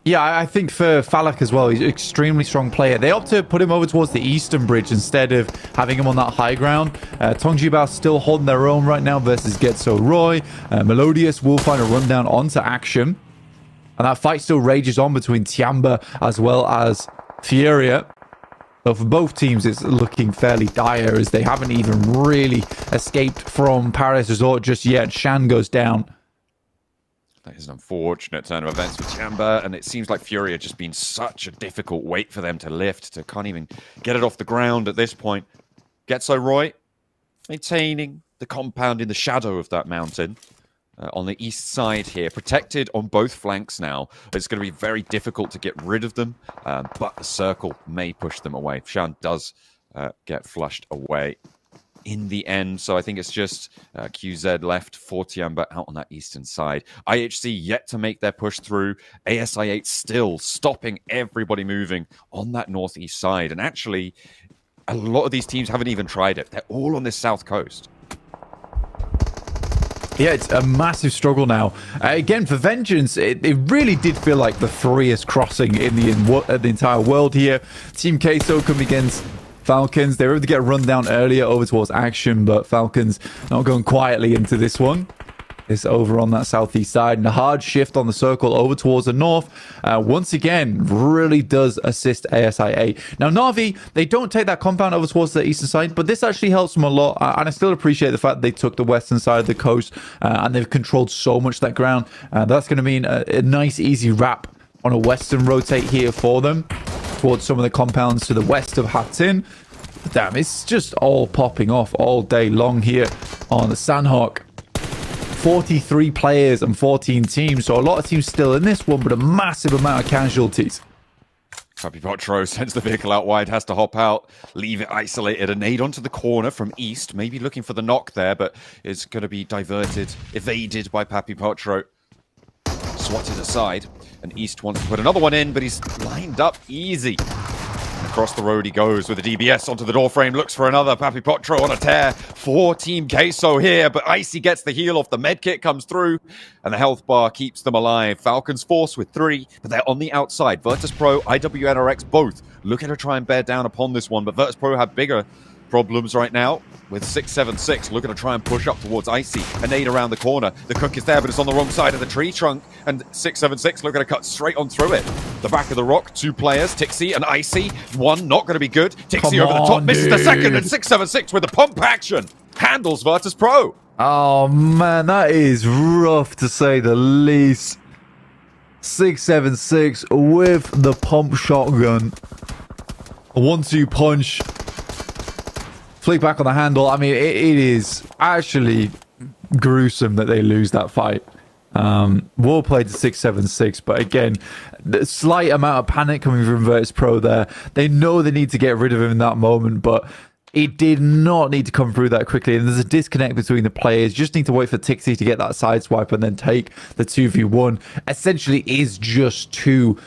Yeah, I think for Falak as well, he's an extremely strong player. They opt to put him over towards the eastern bridge instead of having him on that high ground. Tongji Bao still holding their own right now versus Getso Roy. Melodious will find a rundown onto Action. And that fight still rages on between Tiamba as well as Furia. But for both teams, it's looking fairly dire as they haven't even really escaped from Paradise Resort just yet. Shan goes down. That is an unfortunate turn of events for Tiamba, and it seems like Fury has just been such a difficult weight for them to lift. To can't even get it off the ground at this point. Getso Roy maintaining the compound in the shadow of that mountain. On the east side here, protected on both flanks now. It's going to be very difficult to get rid of them, but the circle may push them away. Shan does get flushed away in the end, so I think it's just QZ left for Tiamba out on that eastern side. IHC yet to make their push through. ASI8 still stopping everybody moving on that northeast side, and actually a lot of these teams haven't even tried it. They're all on this south coast. Yeah, it's a massive struggle now. Again, for Vengeance, it really did feel like the freest crossing in the entire world here. Team Queso come against Falcons. They were able to get a run down earlier over towards Action, but Falcons not going quietly into this one. It's over on that southeast side, and a hard shift on the circle over towards the north. Once again, really does assist ASIA. Now, Na'Vi, they don't take that compound over towards the eastern side, but this actually helps them a lot. And I still appreciate the fact they took the western side of the coast, and they've controlled so much of that ground. That's going to mean a nice, easy wrap on a western rotate here for them towards some of the compounds to the west of Hatin. Damn, it's just all popping off all day long here on the Sandhawk. 43 players and 14 teams, so a lot of teams still in this one, but a massive amount of casualties. Papi Potro sends the vehicle out wide, has to hop out, leave it isolated. A nade onto the corner from east, maybe looking for the knock there, but it's going to be diverted, evaded by Papi Potro. Swatted aside, and East wants to put another one in, but he's lined up easy. Across the road he goes with the DBS onto the doorframe, looks for another. Papi Potro on a tear for Team Queso here, but Icy gets the heal off. The medkit comes through, and the health bar keeps them alive. Falcons force with 3, but they're on the outside. Virtus Pro, IWNRX both looking to try and bear down upon this one, but Virtus Pro have bigger problems right now with 676 looking to try and push up towards Icy. A nade around the corner. The cook is there, but it's on the wrong side of the tree trunk, and 676 looking to cut straight on through it. The back of the rock, 2 players, Tixie and Icy. One not going to be good. Tixie over the top, misses the second, and 676 with the pump action handles Virtus Pro. Oh man, that is rough to say the least. 676 with the pump shotgun. A 1-2 punch. Flick back on the handle. I mean, it is actually gruesome that they lose that fight. Well played to 676, but again, the slight amount of panic coming from Virtus Pro there. They know they need to get rid of him in that moment, but It did not need to come through that quickly, and there's a disconnect between the players. Just need to wait for Tixie to get that side swipe and then take the 2v1. Essentially is just two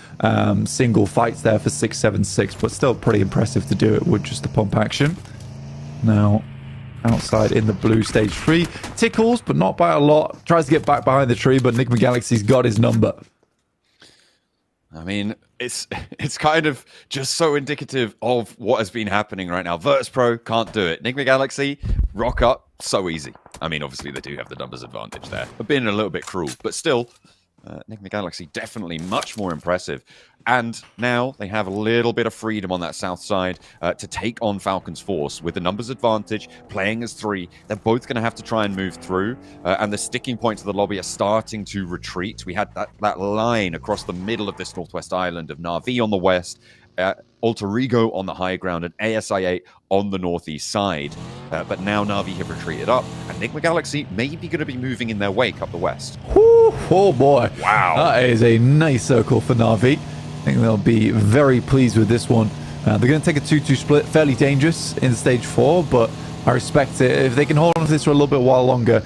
single fights there for 676, but still pretty impressive to do it with just the pump action. Now, outside in the blue, stage 3. Tickles, but not by a lot. Tries to get back behind the tree, but Enigma Galaxy's got his number. I mean, it's kind of just so indicative of what has been happening right now. Virtus Pro can't do it. Enigma Galaxy, rock up, so easy. I mean, obviously they do have the numbers advantage there. But being a little bit cruel, but still, Enigma Galaxy definitely much more impressive. And now they have a little bit of freedom on that south side to take on Falcon's force. With the numbers advantage, playing as 3, they're both going to have to try and move through. And the sticking points of the lobby are starting to retreat. We had that line across the middle of this northwest island of Na'Vi on the west, Alter Ego on the high ground, and ASI8 on the northeast side. But now Na'Vi have retreated up, and Enigma Galaxy may be going to be moving in their wake up the west. Whew, oh boy. Wow. That is a nice circle for Na'Vi. I think they'll be very pleased with this one. They're going to take a 2-2 split. Fairly dangerous in stage 4, but I respect it. If they can hold on to this for a little bit while longer.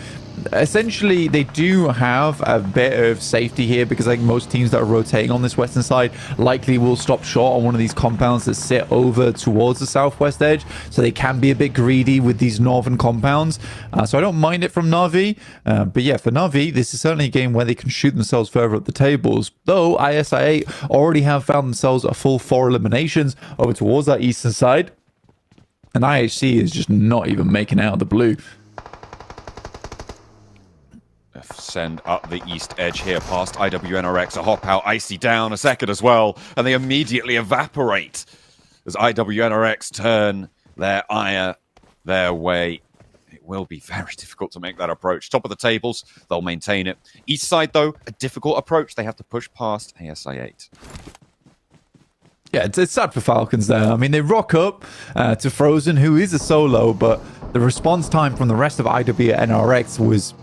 Essentially, they do have a bit of safety here because I think most teams that are rotating on this western side likely will stop short on one of these compounds that sit over towards the southwest edge, so they can be a bit greedy with these northern compounds. So I don't mind it from Na'Vi, but yeah, for Na'Vi, this is certainly a game where they can shoot themselves further up the tables, though ISIA already have found themselves a full 4 eliminations over towards that eastern side, and IHC is just not even making out of the blue. Send up the east edge here past IWNRX, a hop out, Icy down a second as well, and they immediately evaporate as IWNRX turn their ire their way. It will be very difficult to make that approach. Top of the tables, they'll maintain it. East side, though, a difficult approach. They have to push past ASI8. Yeah, it's sad for Falcons there. I mean, they rock up to Frozen, who is a solo, but the response time from the rest of IWNRX was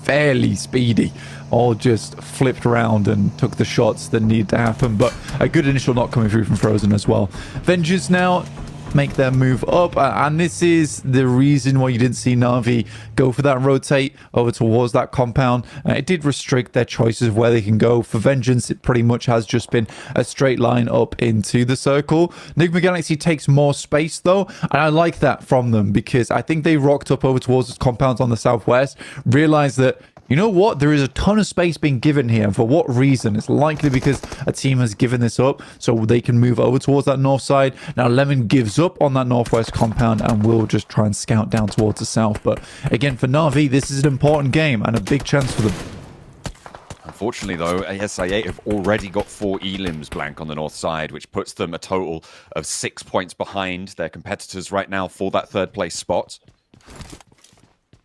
fairly speedy. All just flipped around and took the shots that need to happen, but a good initial knock coming through from Frozen as well. Vengeance now make their move up, and this is the reason why you didn't see Na'Vi go for that rotate over towards that compound. It did restrict their choices of where they can go. For Vengeance, it pretty much has just been a straight line up into the circle. Enigma Galaxy takes more space though, and I like that from them because I think they rocked up over towards those compounds on the southwest, realized that, you know what, there is a ton of space being given here, and for what reason? It's likely because a team has given this up so they can move over towards that north side. Now Lemon gives up on that northwest compound and will just try and scout down towards the south, but again, for Na'Vi, this is an important game and a big chance for them. Unfortunately, though, ASI8 have already got 4 elims blank on the north side, which puts them a total of 6 points behind their competitors right now for that third place spot.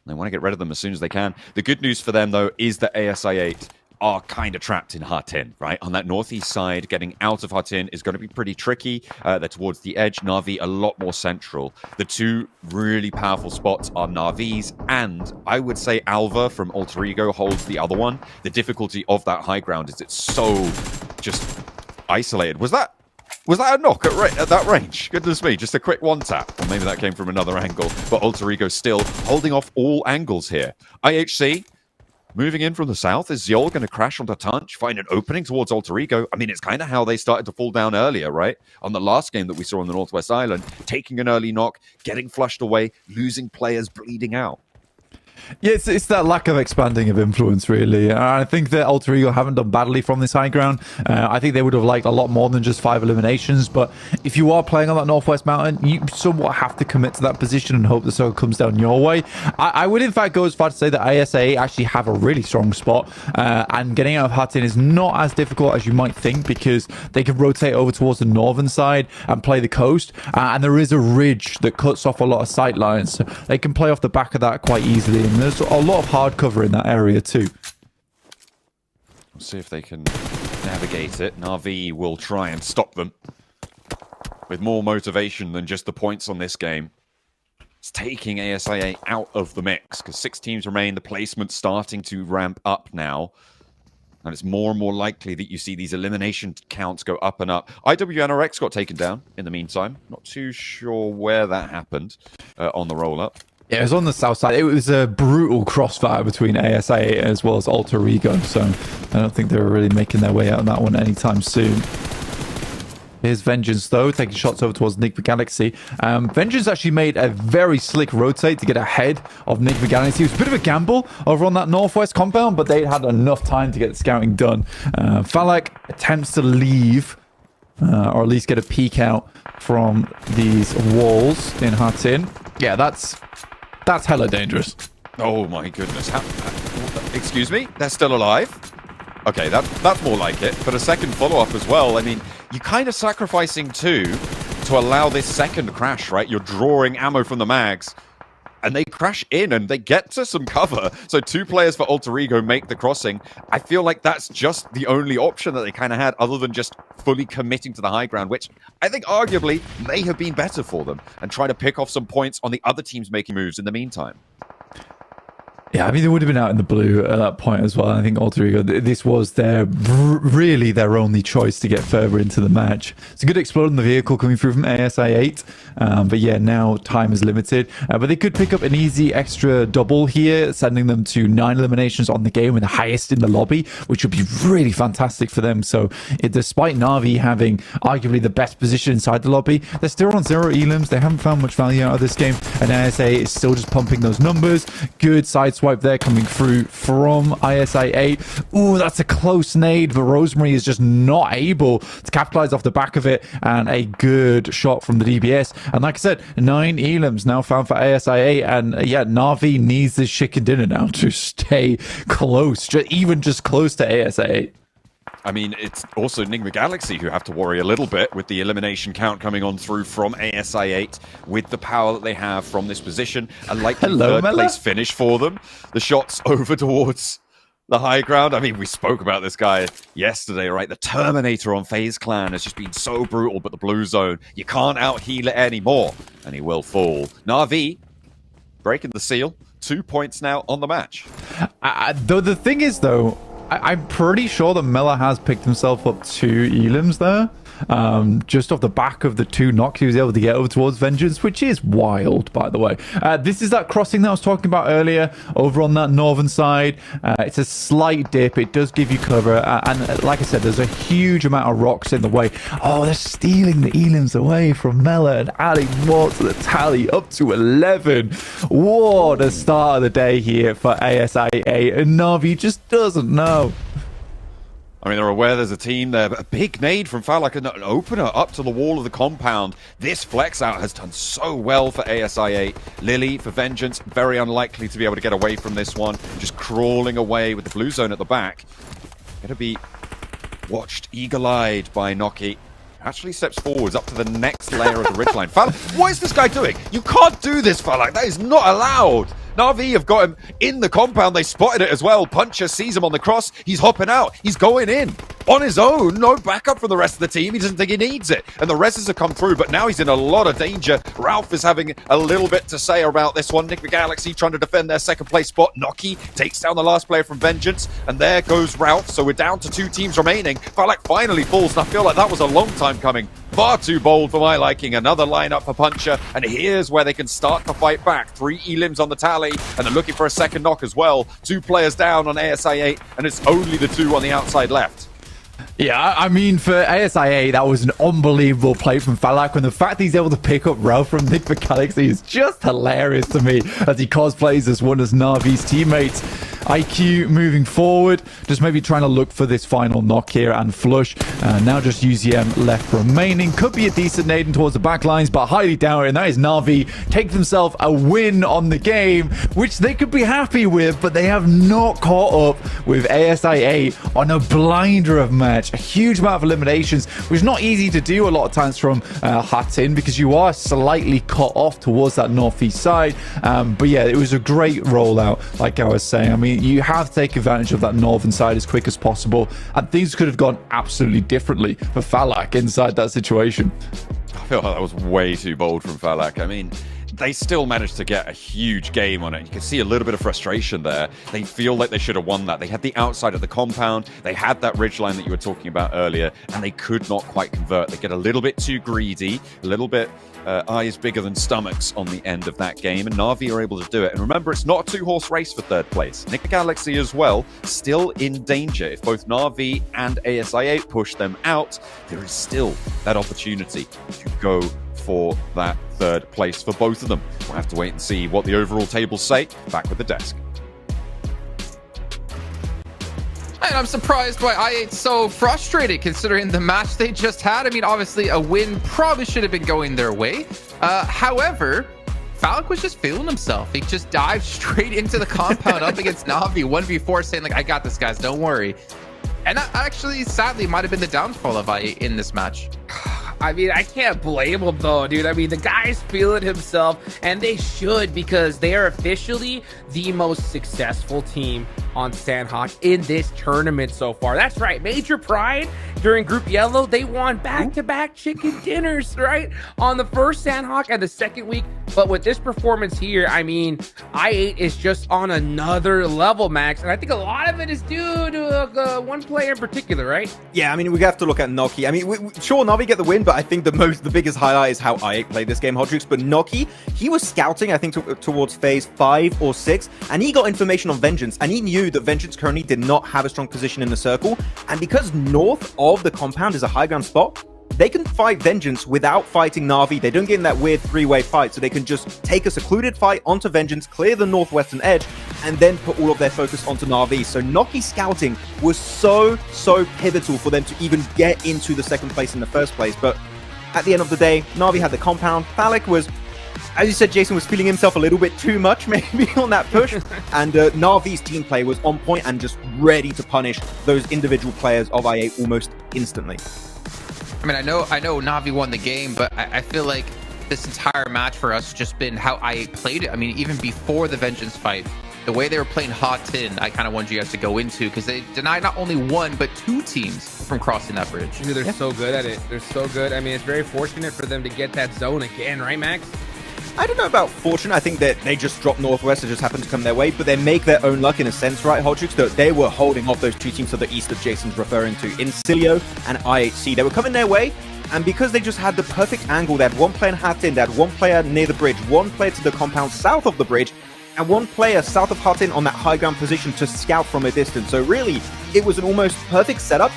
They want to get rid of them as soon as they can. The good news for them, though, is that ASI8 are kind of trapped in Hatin, right? On that northeast side, getting out of Hatin is going to be pretty tricky. They're towards the edge. Na'Vi a lot more central. The 2 really powerful spots are Na'Vi's, and I would say Alva from Alter Ego holds the other one. The difficulty of that high ground is it's so just isolated. Was that a knock at that range? Goodness me, just a quick one tap. Or maybe that came from another angle. But Alter Ego still holding off all angles here. IHC moving in from the south. Is Yol going to crash onto Tunch, find an opening towards Alter Ego? I mean, it's kind of how they started to fall down earlier, right? On the last game that we saw on the Northwest Island, taking an early knock, getting flushed away, losing players, bleeding out. Yeah, it's that lack of expanding of influence, really. I think that Alter Ego haven't done badly from this high ground. I think they would have liked a lot more than just 5 eliminations, but if you are playing on that Northwest Mountain, you somewhat have to commit to that position and hope the circle comes down your way. I would, in fact, go as far to say that ISA actually have a really strong spot, and getting out of Hatin is not as difficult as you might think because they can rotate over towards the northern side and play the coast, and there is a ridge that cuts off a lot of sight lines, so they can play off the back of that quite easily. And there's a lot of hard cover in that area too. We'll see if they can navigate it. Na'Vi will try and stop them with more motivation than just the points on this game. It's taking ASIA out of the mix because 6 teams remain. The placement's starting to ramp up now. And it's more and more likely that you see these elimination counts go up and up. IWNRX got taken down in the meantime. Not too sure where that happened on the roll-up. Yeah, it was on the south side. It was a brutal crossfire between ASA as well as Alter Ego, so I don't think they were really making their way out of that one anytime soon. Here's Vengeance, though, taking shots over towards Nick the Galaxy. Vengeance actually made a very slick rotate to get ahead of Nick the Galaxy. It was a bit of a gamble over on that northwest compound, but they had enough time to get the scouting done. Falak attempts to leave, or at least get a peek out from these walls in Hatin. Yeah, that's hella dangerous. Oh my goodness. Excuse me? They're still alive? Okay, that's more like it. But a second follow-up as well. I mean, you're kind of sacrificing two to allow this second crash, right? You're drawing ammo from the mags, and they crash in, and they get to some cover. So 2 players for Alter Ego make the crossing. I feel like that's just the only option that they kind of had, other than just fully committing to the high ground, which I think arguably may have been better for them, and try to pick off some points on the other teams making moves in the meantime. Yeah, I mean, they would have been out in the blue at that point as well. I think Alter Ego, this was really their only choice to get further into the match. It's a good explode in the vehicle coming through from ASI 8. But yeah, now time is limited. But they could pick up an easy extra double here, sending them to 9 eliminations on the game and the highest in the lobby, which would be really fantastic for them. So despite Na'Vi having arguably the best position inside the lobby, they're still on 0 elims. They haven't found much value out of this game. And ASA is still just pumping those numbers. Good side swipe there coming through from ISI 8. Ooh, that's a close nade, but Rosemary is just not able to capitalize off the back of it, and a good shot from the DBS. And like I said, 9 elims now found for ASI 8, and yeah, Na'Vi needs this chicken dinner now to stay close, even just close to ASI 8. I mean, it's also Enigma Galaxy who have to worry a little bit with the elimination count coming on through from ASI 8 with the power that they have from this position. A likely third place finish for them. The shots over towards the high ground. I mean, we spoke about this guy yesterday, right? The Terminator on FaZe Clan has just been so brutal, but the blue zone, you can't out-heal it anymore, and he will fall. Na'Vi breaking the seal. 2 points now on the match. Though the thing is, though, I'm pretty sure that Miller has picked himself up 2 elims there. Just off the back of the 2 knocks he was able to get over towards Vengeance, which is wild, by the way. This is that crossing that I was talking about earlier, over on that northern side. It's a slight dip. It does give you cover. And like I said, there's a huge amount of rocks in the way. Oh, they're stealing the elims away from Mela and adding more to the tally, up to 11. What a start of the day here for ASIA. And Na'Vi just doesn't know. I mean, they're aware there's a team there, but a big nade from Falak, an opener up to the wall of the compound. This flex out has done so well for ASI8. Lily for Vengeance, very unlikely to be able to get away from this one. Just crawling away with the blue zone at the back. Going to be watched eagle-eyed by Noki. Actually steps forwards up to the next layer of the ridgeline. Falak, what is this guy doing? You can't do this, Falak. That is not allowed. Na'Vi have got him in the compound. They spotted it as well. Puncher sees him on the cross. He's hopping out. He's going in on his own. No backup from the rest of the team. He doesn't think he needs it. And the reses have come through, but now he's in a lot of danger. Ralph is having a little bit to say about this one. Nick the Galaxy trying to defend their second place spot. Noki takes down the last player from Vengeance. And there goes Ralph. So we're down to 2 teams remaining. Falak finally falls, and I feel like that was a long time coming. Far too bold for my liking. Another lineup for Puncher. And here's where they can start to fight back. 3 elims on the tally. And they're looking for a second knock as well. 2 players down on ASI8. And it's only the 2 on the outside left. Yeah, I mean, for ASIA, that was an unbelievable play from Falak, and the fact that he's able to pick up Ralph from Nick the Galaxy is just hilarious to me, as he cosplays as one of Na'Vi's teammates. IQ moving forward, just maybe trying to look for this final knock here and flush. Now just UZM left remaining. Could be a decent nading towards the back lines, but highly doubt it. And that is Na'Vi take themselves a win on the game, which they could be happy with, but they have not caught up with ASIA on a blinder of match. A huge amount of eliminations, which is not easy to do a lot of times from Hatin, because you are slightly cut off towards that northeast side. But yeah, it was a great rollout, like I was saying. I mean, you have to take advantage of that northern side as quick as possible, and things could have gone absolutely differently for Falak inside that situation. I feel like that was way too bold from Falak. I mean, they still managed to get a huge game on it. You can see a little bit of frustration there. They feel like they should have won that. They had the outside of the compound. They had that ridgeline that you were talking about earlier, and they could not quite convert. They get a little bit too greedy, a little bit eyes bigger than stomachs on the end of that game, and Na'Vi are able to do it. And remember, it's not a two-horse race for third place. Nick Galaxy as well, still in danger. If both Na'Vi and ASI8 push them out, there is still that opportunity to go for that third place for both of them. We'll have to wait and see what the overall tables say. Back with the desk. And I'm surprised why I8's so frustrated considering the match they just had. I mean, obviously a win probably should have been going their way. However, Falk was just feeling himself. He just dived straight into the compound up against Na'Vi 1v4, saying like, I got this, guys, don't worry. And that actually, sadly, might have been the downfall of I8 in this match. I mean, I can't blame him though, dude. I mean, the guy's feeling himself, and they should, because they are officially the most successful team on Sandhawk in this tournament so far. That's right, Major Pride during Group Yellow, they won back-to-back chicken dinners, right? On the first Sandhawk and the second week. But with this performance here, I mean, I8 is just on another level, Max. And I think a lot of it is due to one player in particular, right? Yeah, I mean, we have to look at Noki. I mean, sure, Na'Vi get the win, but I think the biggest highlight is how I8 played this game, Hodrix. But Noki, he was scouting, I think, towards phase 5 or 6, and he got information on Vengeance, and he knew that Vengeance currently did not have a strong position in the circle. And because north of the compound is a high ground spot, they can fight Vengeance without fighting Na'Vi. They don't get in that weird three-way fight, so they can just take a secluded fight onto Vengeance, clear the northwestern edge, and then put all of their focus onto Na'Vi. So Noki scouting was so pivotal for them to even get into the second place in the first place. But at the end of the day, Na'Vi had the compound. Phallic was, as you said, Jason was feeling himself a little bit too much maybe on that push. And Na'Vi's team play was on point and just ready to punish those individual players of I8 almost instantly. I mean, I know Na'Vi won the game, but I feel like this entire match for us has just been how I8 played it. I mean, even before the Vengeance fight, the way they were playing Hot Tin, I kind of wanted you guys to go into, because they denied not only one, but two teams from crossing that bridge. Dude, they're so good at it. They're so good. I mean, it's very fortunate for them to get that zone again, right, Max? I don't know about fortune. I think that they just dropped Northwest. It just happened to come their way. But they make their own luck in a sense, right, Hodrix? That they were holding off those two teams to the east that Jason's referring to, Incilio and IHC. They were coming their way. And because they just had the perfect angle, they had one player in Hatin, they had one player near the bridge, one player to the compound south of the bridge, and one player south of Hatin on that high ground position to scout from a distance. So really, it was an almost perfect setup.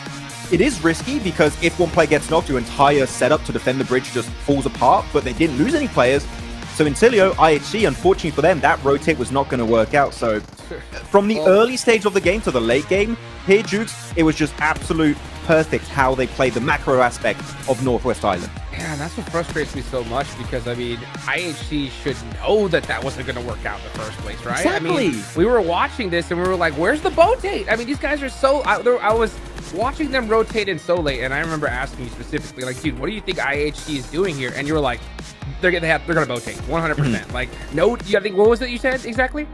It is risky because if one player gets knocked, your entire setup to defend the bridge just falls apart, but they didn't lose any players. So Incilio, IHC, unfortunately for them, that rotate was not going to work out. So from the early stage of the game to the late game, here, Jukes, it was just absolute perfect how they played the macro aspect of Northwest Island. Yeah, and that's what frustrates me so much, because, I mean, IHC should know that that wasn't going to work out in the first place, right? Exactly. I mean, we were watching this and we were like, where's the rotate? I mean, these guys are so... I was watching them rotate in so late, and I remember asking you specifically, like, dude, what do you think IHC is doing here? And you were like, they're going to rotate 100%. Like, no, I think, what was it you said exactly?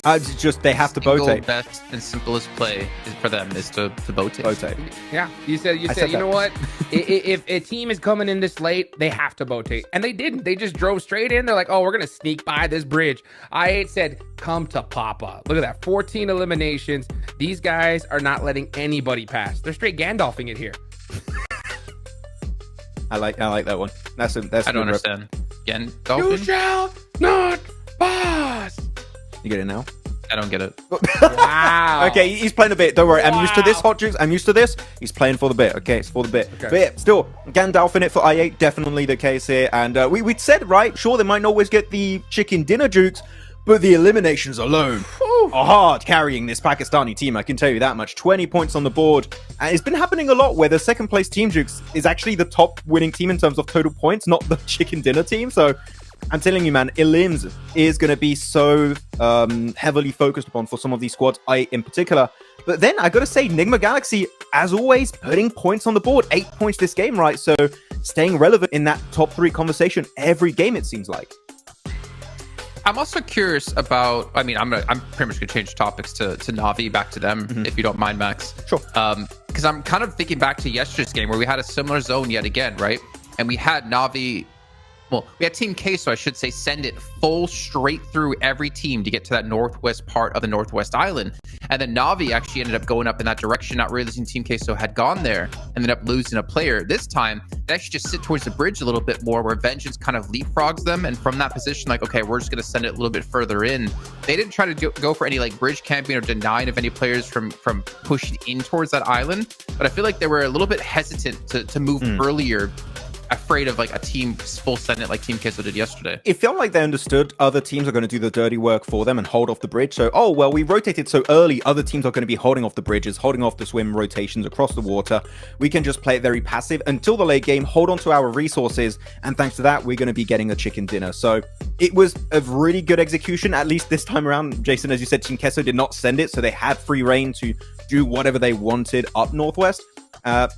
It's just they have to rotate. Best and simplest play for them is to rotate. Yeah, you said you know what? If a team is coming in this late, they have to rotate, and they didn't. They just drove straight in. They're like, oh, we're gonna sneak by this bridge. I8 said, come to Papa. Look at that, 14 eliminations. These guys are not letting anybody pass. They're straight Gandalfing it here. I like that one. That's I don't understand. Gandalfing? You shall not pass. You get it now? I don't get it. Wow. Okay, he's playing a bit. Don't worry. I'm used to this, Hot Juice. I'm used to this. He's playing for the bit. Okay, it's for the bit. Okay. But yeah, still, Gandalf in it for I8. Definitely the case here. And we'd said, right, sure, they might not always get the chicken dinner, Jukes, but the eliminations alone are hard carrying this Pakistani team. I can tell you that much. 20 points on the board. And it's been happening a lot where the second place team, Jukes, is actually the top winning team in terms of total points, not the chicken dinner team. So I'm telling you, man, Elims is going to be so heavily focused upon for some of these squads, I in particular. But then I got to say, Nigma Galaxy, as always, putting points on the board. 8 points this game, right? So staying relevant in that top 3 conversation every game, it seems like. I'm also curious about, I mean, I'm pretty much gonna change topics to Na'Vi, back to them, if you don't mind, Max. Sure. Because I'm kind of thinking back to yesterday's game where we had a similar zone yet again, right? And we had Na'Vi well, we had Team Queso, I should say, send it full straight through every team to get to that northwest part of the Northwest Island. And then Na'Vi actually ended up going up in that direction, not realizing Team Queso had gone there, ended up losing a player. This time, they actually just sit towards the bridge a little bit more, where Vengeance kind of leapfrogs them. And from that position, like, okay, we're just going to send it a little bit further in. They didn't try to go for any like bridge camping or denying of any players from pushing in towards that island. But I feel like they were a little bit hesitant to move earlier, afraid of like a team full send it like Team Queso did yesterday. It felt like they understood other teams are going to do the dirty work for them and hold off the bridge. So, oh, well, we rotated so early, other teams are going to be holding off the bridges, holding off the swim rotations across the water. We can just play it very passive until the late game, hold on to our resources, and thanks to that, we're going to be getting a chicken dinner. So it was a really good execution, at least this time around. Jason, as you said, Team Queso did not send it, so they had free reign to do whatever they wanted up Northwest.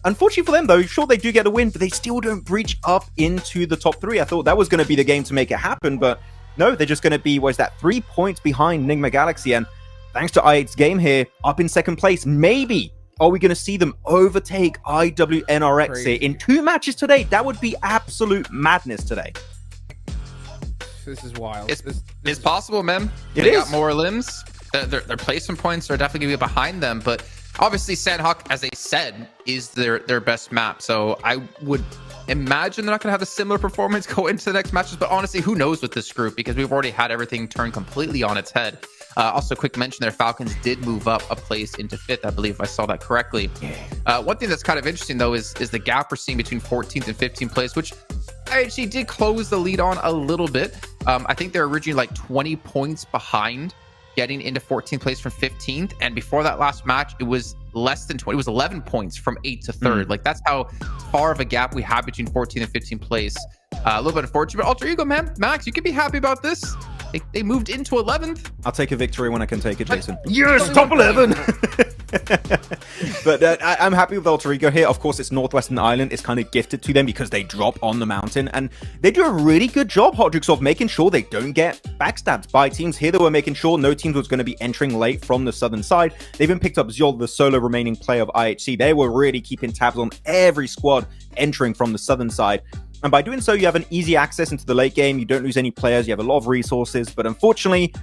Unfortunately for them, though, sure, they do get a win, but they still don't breach up into the top 3. I thought that was going to be the game to make it happen, but no, they're just going to be, 3 points behind Nigma Galaxy, and thanks to i8's game here, up in second place. Maybe are we going to see them overtake IWNRX here in 2 matches today? That would be absolute madness today. This is wild. It's possible, man. They got more limbs. Their placement points are definitely going to be behind them, but obviously, Sandhawk, as they said, is their best map. So I would imagine they're not going to have a similar performance go into the next matches. But honestly, who knows with this group, because we've already had everything turned completely on its head. Also, quick mention there, Falcons did move up a place into 5th, I believe, if I saw that correctly. One thing that's kind of interesting, though, is the gap we're seeing between 14th and 15th place, which I actually did close the lead on a little bit. I think they're originally like 20 points behind, getting into 14th place from 15th, and before that last match it was less than 20. It was 11 points from 8th to 3rd. Like, that's how far of a gap we have between 14th and 15th place. A little bit unfortunate, but Alter Ego, man, Max, you can be happy about this. They moved into 11th. I'll take a victory when I can take it, Jason. Yes, top 11. But I'm happy with Alter Ego here. Of course, it's Northwestern Island. It's kind of gifted to them because they drop on the mountain, and they do a really good job, Hot Jukes, of making sure they don't get backstabbed by teams. Here they were making sure no teams was going to be entering late from the southern side. They even picked up Zol, the solo remaining player of IHC. They were really keeping tabs on every squad entering from the southern side. And by doing so, you have an easy access into the late game. You don't lose any players. You have a lot of resources. But unfortunately,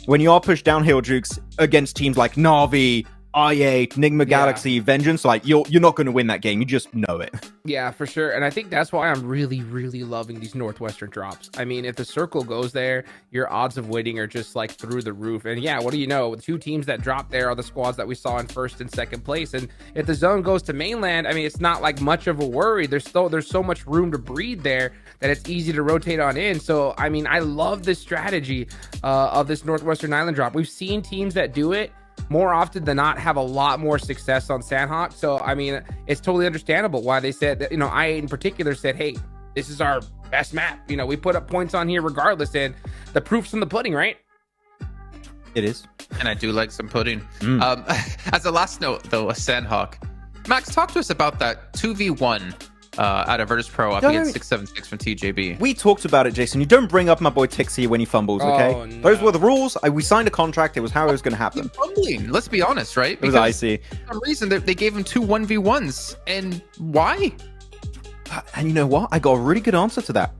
when you are pushed downhill, Jukes, against teams like Na'Vi, i8, Nigma Galaxy, Vengeance, like, you're not going to win that game. You just know it. Yeah, for sure. And I think that's why I'm really, really loving these Northwestern drops. I mean, if the circle goes there, your odds of winning are just like through the roof. And yeah, what do you know? The 2 teams that drop there are the squads that we saw in 1st and 2nd place. And if the zone goes to mainland, I mean, it's not like much of a worry. There's so much room to breathe there that it's easy to rotate on in. So, I mean, I love this strategy of this Northwestern Island drop. We've seen teams that do it more often than not have a lot more success on Sandhawk. So, I mean, it's totally understandable why they said that, i8 in particular said, hey, this is our best map. We put up points on here regardless, and the proof's in the pudding, right? It is. And I do like some pudding. As a last note, though, a Sandhawk. Max, talk to us about that 2v1 out of Virtus Pro up against 676 from TJB. We talked about it, Jason. You don't bring up my boy Tixie when he fumbles, okay? Oh, no. Those were the rules. We signed a contract. It was how it was going to happen. Fumbling. Let's be honest, right? It was icy. For some reason, they gave him 2 1v1s. And why? And you know what? I got a really good answer to that.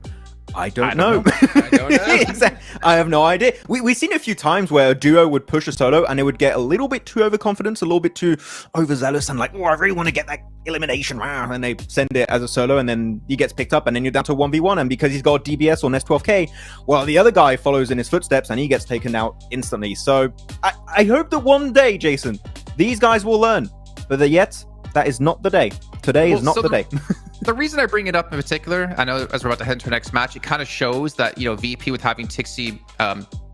I don't know. I don't know. Exactly. I have no idea. We've seen a few times where a duo would push a solo and they would get a little bit too overconfident, a little bit too overzealous, and like, oh, I really want to get that elimination. And they send it as a solo, and then he gets picked up, and then you're down to 1v1. And because he's got DBS or Nest 12K, well, the other guy follows in his footsteps and he gets taken out instantly. So I hope that one day, Jason, these guys will learn. But yet, that is not the day. Today is not the day. The reason I bring it up in particular, I know as we're about to head into our next match, it kind of shows that, VP with having Tixie,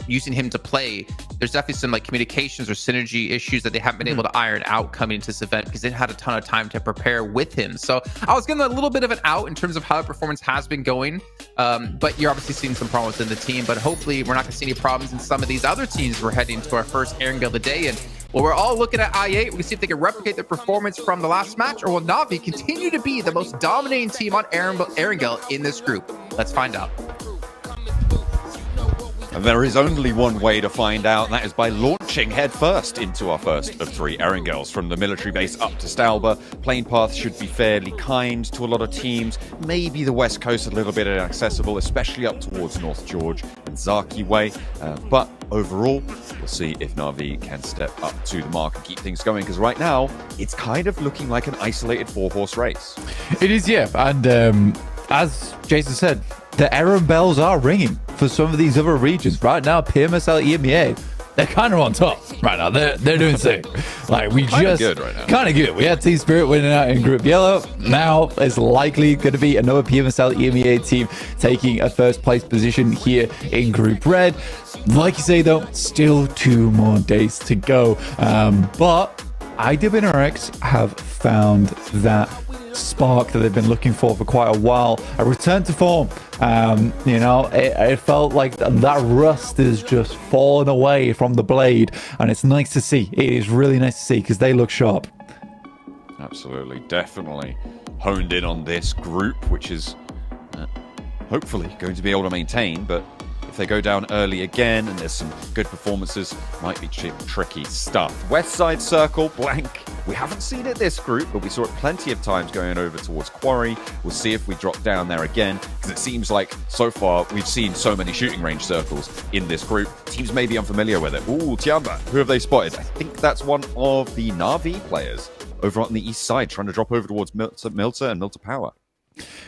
using him to play, there's definitely some like communications or synergy issues that they haven't been able to iron out coming into this event because they had a ton of time to prepare with him. So I was getting a little bit of an out in terms of how the performance has been going. But you're obviously seeing some problems within the team, but hopefully we're not going to see any problems in some of these other teams. We're heading to our first Erangel of the day, and well, we're all looking at i8. We can see if they can replicate the performance from the last match, or will Na'Vi continue to be the most dominating team on Erangel in this group? Let's find out. And there is only one way to find out, and that is by launching launching headfirst into our first of 3 Erangels. From the military base up to Stalba, plane path should be fairly kind to a lot of teams. Maybe the west coast a little bit inaccessible, especially up towards North George and Zaki Way. But overall, we'll see if Na'Vi can step up to the mark and keep things going, because right now, it's kind of looking like an isolated 4-horse race. It is, yeah. And as Jason said, the errand bells are ringing for some of these other regions. Right now, PMSL, EMEA, they're kind of on top right now. They're doing sick. Like, we Kinda just good right now. kind of good. We had Team Spirit winning out in Group Yellow. Now it's likely going to be another PMSL EMEA team taking a first place position here in Group Red. Like you say, though, still 2 more days to go. But IWNRX have found that spark that they've been looking for quite a while, a return to form. It felt like that rust is just fallen away from the blade, and it's nice to see. It is really nice to see because they look sharp. Absolutely, definitely honed in on this group, which is hopefully going to be able to maintain, but if they go down early again and there's some good performances, might be tricky stuff. West side circle, blank. We haven't seen it this group, but we saw it plenty of times going over towards Quarry. We'll see if we drop down there again, because it seems like so far we've seen so many shooting range circles in this group. Teams may be unfamiliar with it. Ooh, Tiamba, who have they spotted? I think that's one of the Na'Vi players over on the east side, trying to drop over towards Milter and Milter Power.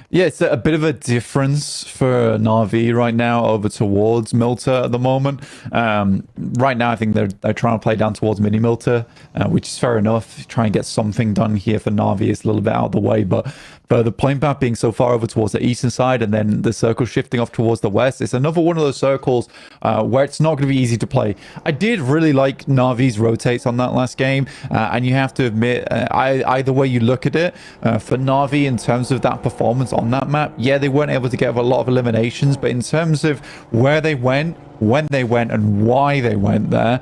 Yeah, it's a bit of a difference for Na'Vi right now over towards Milter at the moment. Right now, I think they're trying to play down towards Mini Milter, which is fair enough. Try and get something done here for Na'Vi. It's a little bit out of the way, but the plane path being so far over towards the eastern side and then the circle shifting off towards the west, it's another one of those circles where it's not going to be easy to play. I did really like Na'Vi's rotates on that last game, and you have to admit, either way you look at it, for Na'Vi in terms of that performance on that map, yeah, they weren't able to get a lot of eliminations, but in terms of where they went, when they went, and why they went there,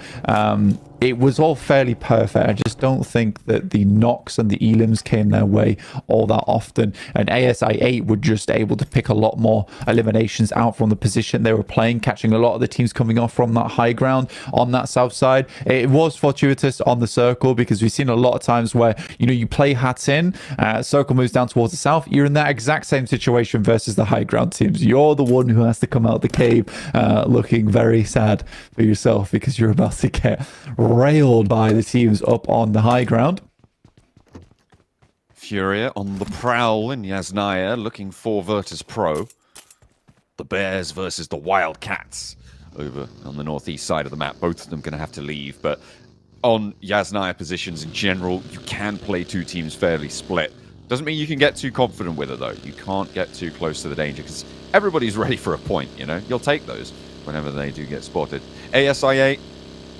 it was all fairly perfect. I just don't think that the knocks and the elims came their way all that often. And ASI8 were just able to pick a lot more eliminations out from the position they were playing, catching a lot of the teams coming off from that high ground on that south side. It was fortuitous on the circle, because we've seen a lot of times where, you play hats in, circle moves down towards the south, you're in that exact same situation versus the high ground teams. You're the one who has to come out the cave looking very sad for yourself, because you're about to get railed by the teams up on the high ground. Furia on the prowl in Yasnaya, looking for Virtus Pro. The Bears versus the Wildcats over on the northeast side of the map. Both of them going to have to leave, but on Yasnaya positions in general, you can play 2 teams fairly split. Doesn't mean you can get too confident with it, though. You can't get too close to the danger, because everybody's ready for a point, You'll take those whenever they do get spotted. ASI8,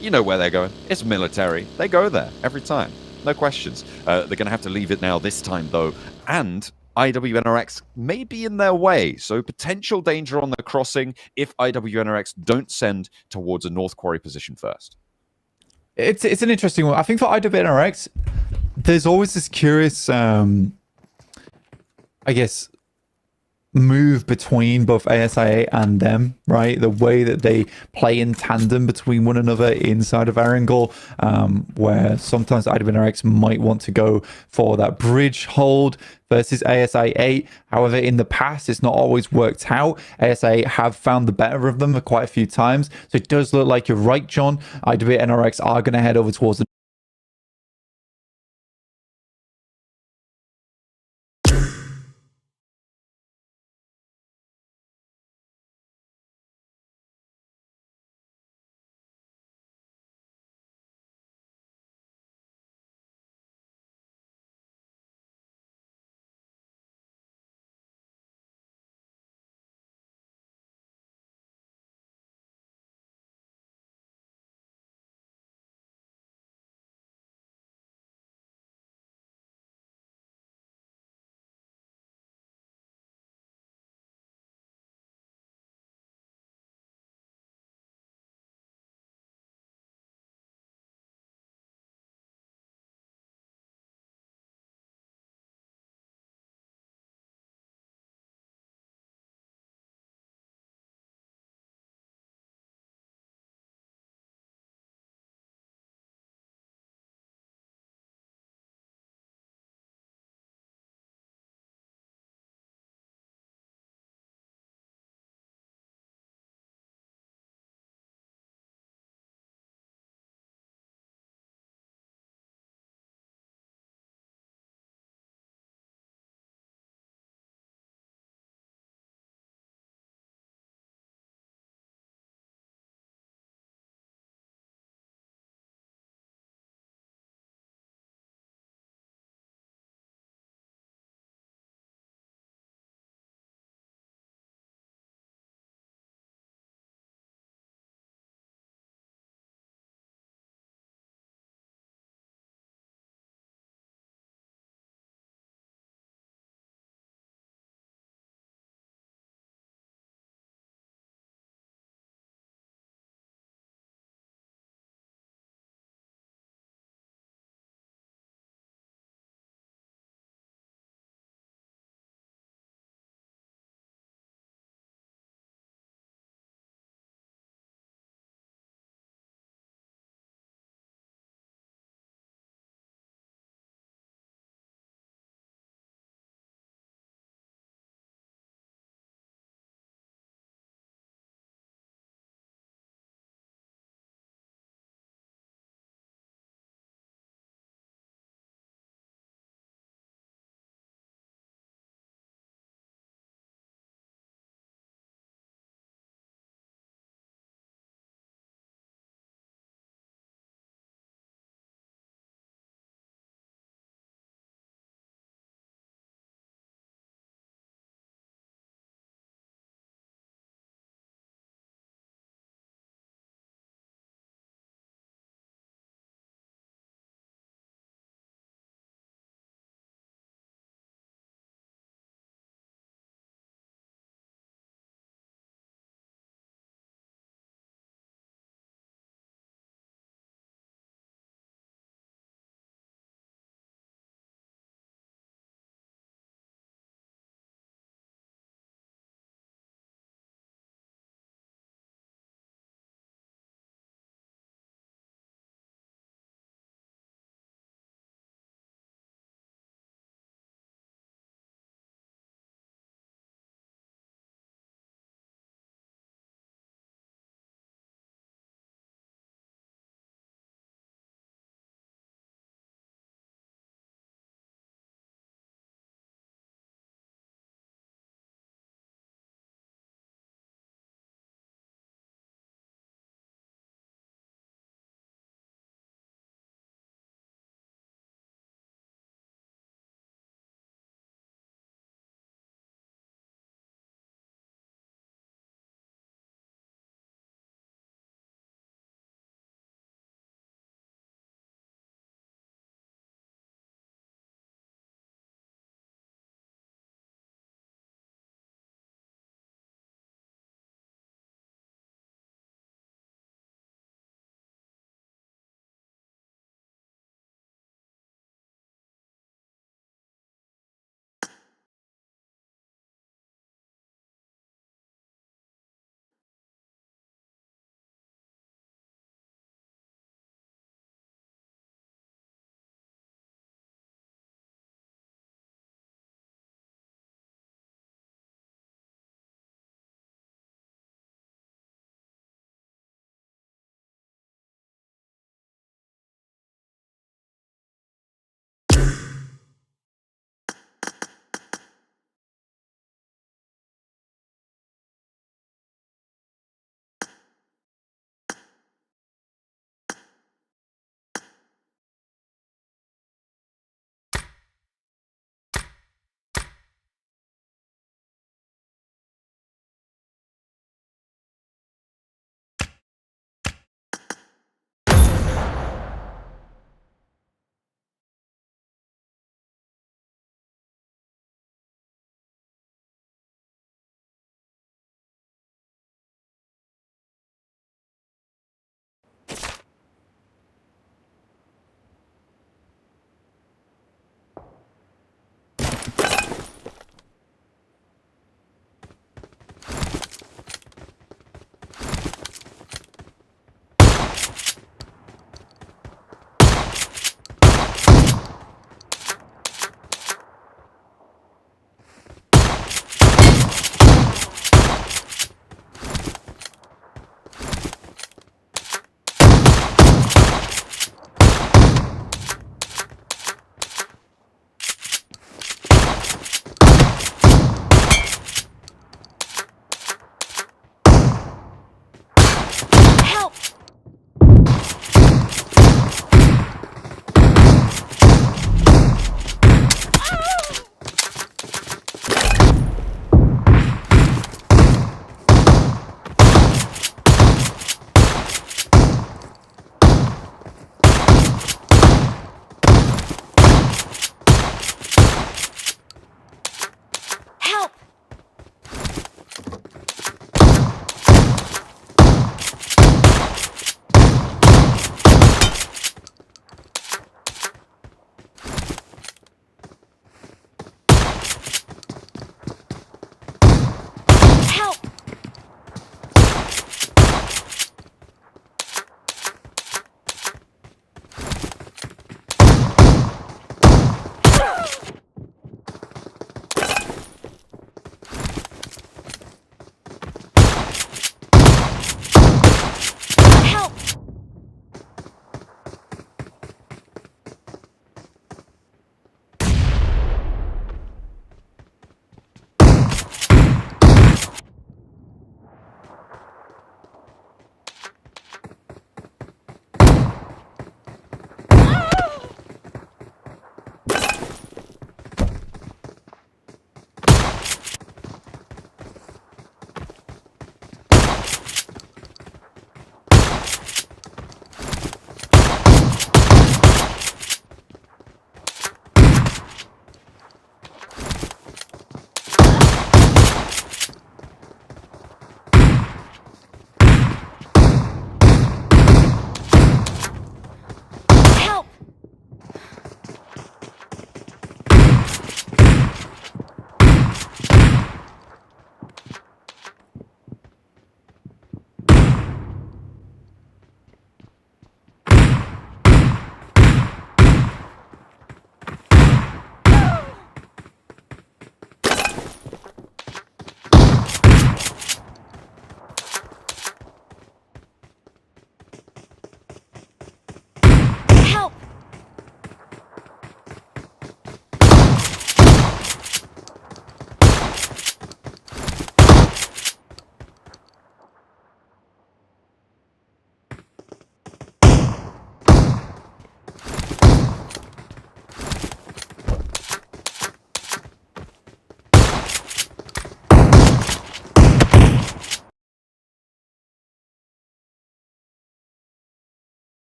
you know where they're going. It's military. They go there every time. No questions. They're going to have to leave it now this time, though. And IWNRX may be in their way. So potential danger on the crossing if IWNRX don't send towards a North Quarry position first. It's an interesting one. I think for IWNRX, there's always this curious, move between both ASIA and them, right? The way that they play in tandem between one another inside of Erangel, where sometimes IWNRX might want to go for that bridge hold versus ASI8. However, in the past, it's not always worked out. ASI8 have found the better of them quite a few times. So it does look like you're right, John. IWNRX are going to head over towards the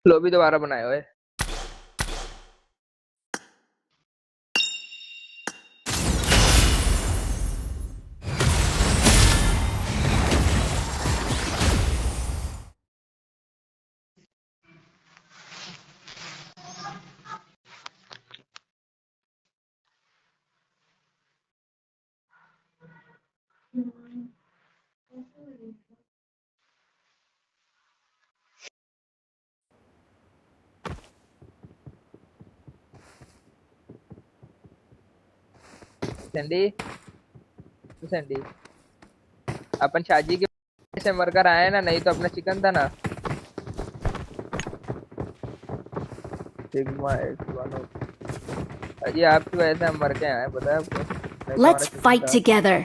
lobby दोबारा बनाए हुए। Sandy अपन शादी के से मरकर आए ना, नहीं तो अपना चिकन था ना। सिग्मा अजी आपकी वजह से हम मर के आए, पता है आपको। Let's fight together.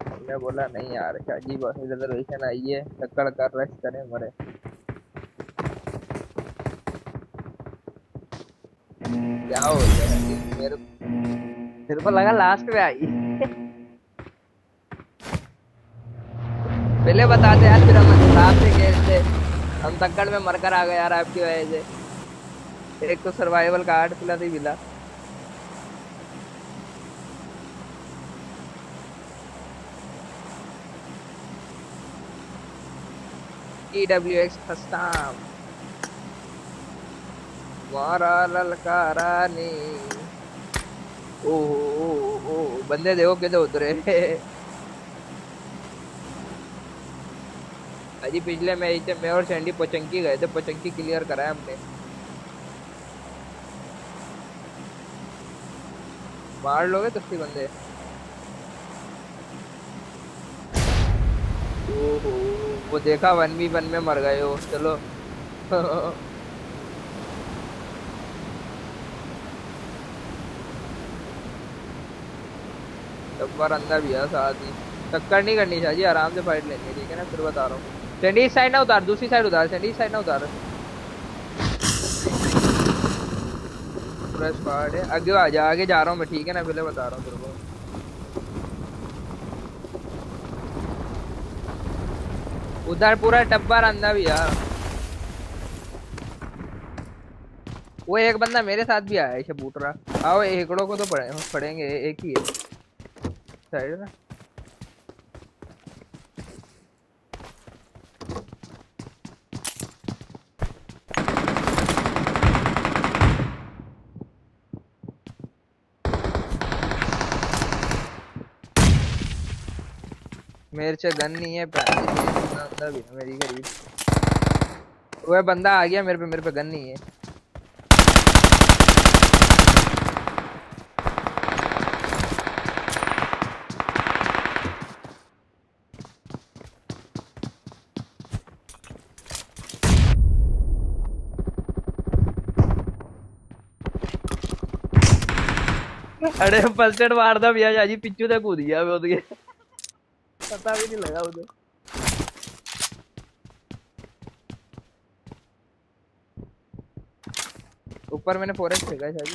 हमने बोला नहीं यार, शादी बस रिजर्वेशन आई है, टक्कर कर रेस्ट करें मरे। क्या हो गया मेरे को लगा लास्ट में आई। पहले बताते यार, फिर हम हिसाब से खेलते। हम टक्कर में मरकर आ गए यार आपकी वजह से। एक तो सर्वाइवल कार्ड पिला थी मिला। EWX खस्ताम मारा ललकारा ने। ओह बंदे देखो किधर उतरे। अजी पिछले मैच में मैं और सैंडी पोचंकी गए थे, पोचंकी क्लियर कराया हमने। मार लोगे तो बंदे। ओहो वो देखा 1v1 में मर गए हो, चलो। टक्कर अंदर भी है साथ ही। टक्कर नहीं करनी चाहिए, आराम से फाइट लेनी है, ठीक है ना। फिर बता रहा हूँ सैंडी इस साइड ना उतार, दूसरी साइड उतार। सैंडी इस साइड ना उतार। पूरा स्क्वाड है, आगे आ जा, आगे जा रहा हूँ मैं, ठीक है ना। पहले बता रहा हूँ तेरे को। उधर पूरा टब्बर अंदर भी यार। वो एक बंदा मेरे साथ भी आया है, बूट रहा। आओ एकड़ों को तो पड़ेंगे, एक ही है साइड ना। मेरे से गन नहीं है, अंदर भी मेरी करीब। वो बंदा आ गया मेरे पे गन नहीं है। अरे फर्स्ट एड मार दा भैया जी, पिछू से कूद गया मैं उधर, पता भी नहीं लगा उधर। ऊपर मैंने फॉरेस्ट फेंका है शायद।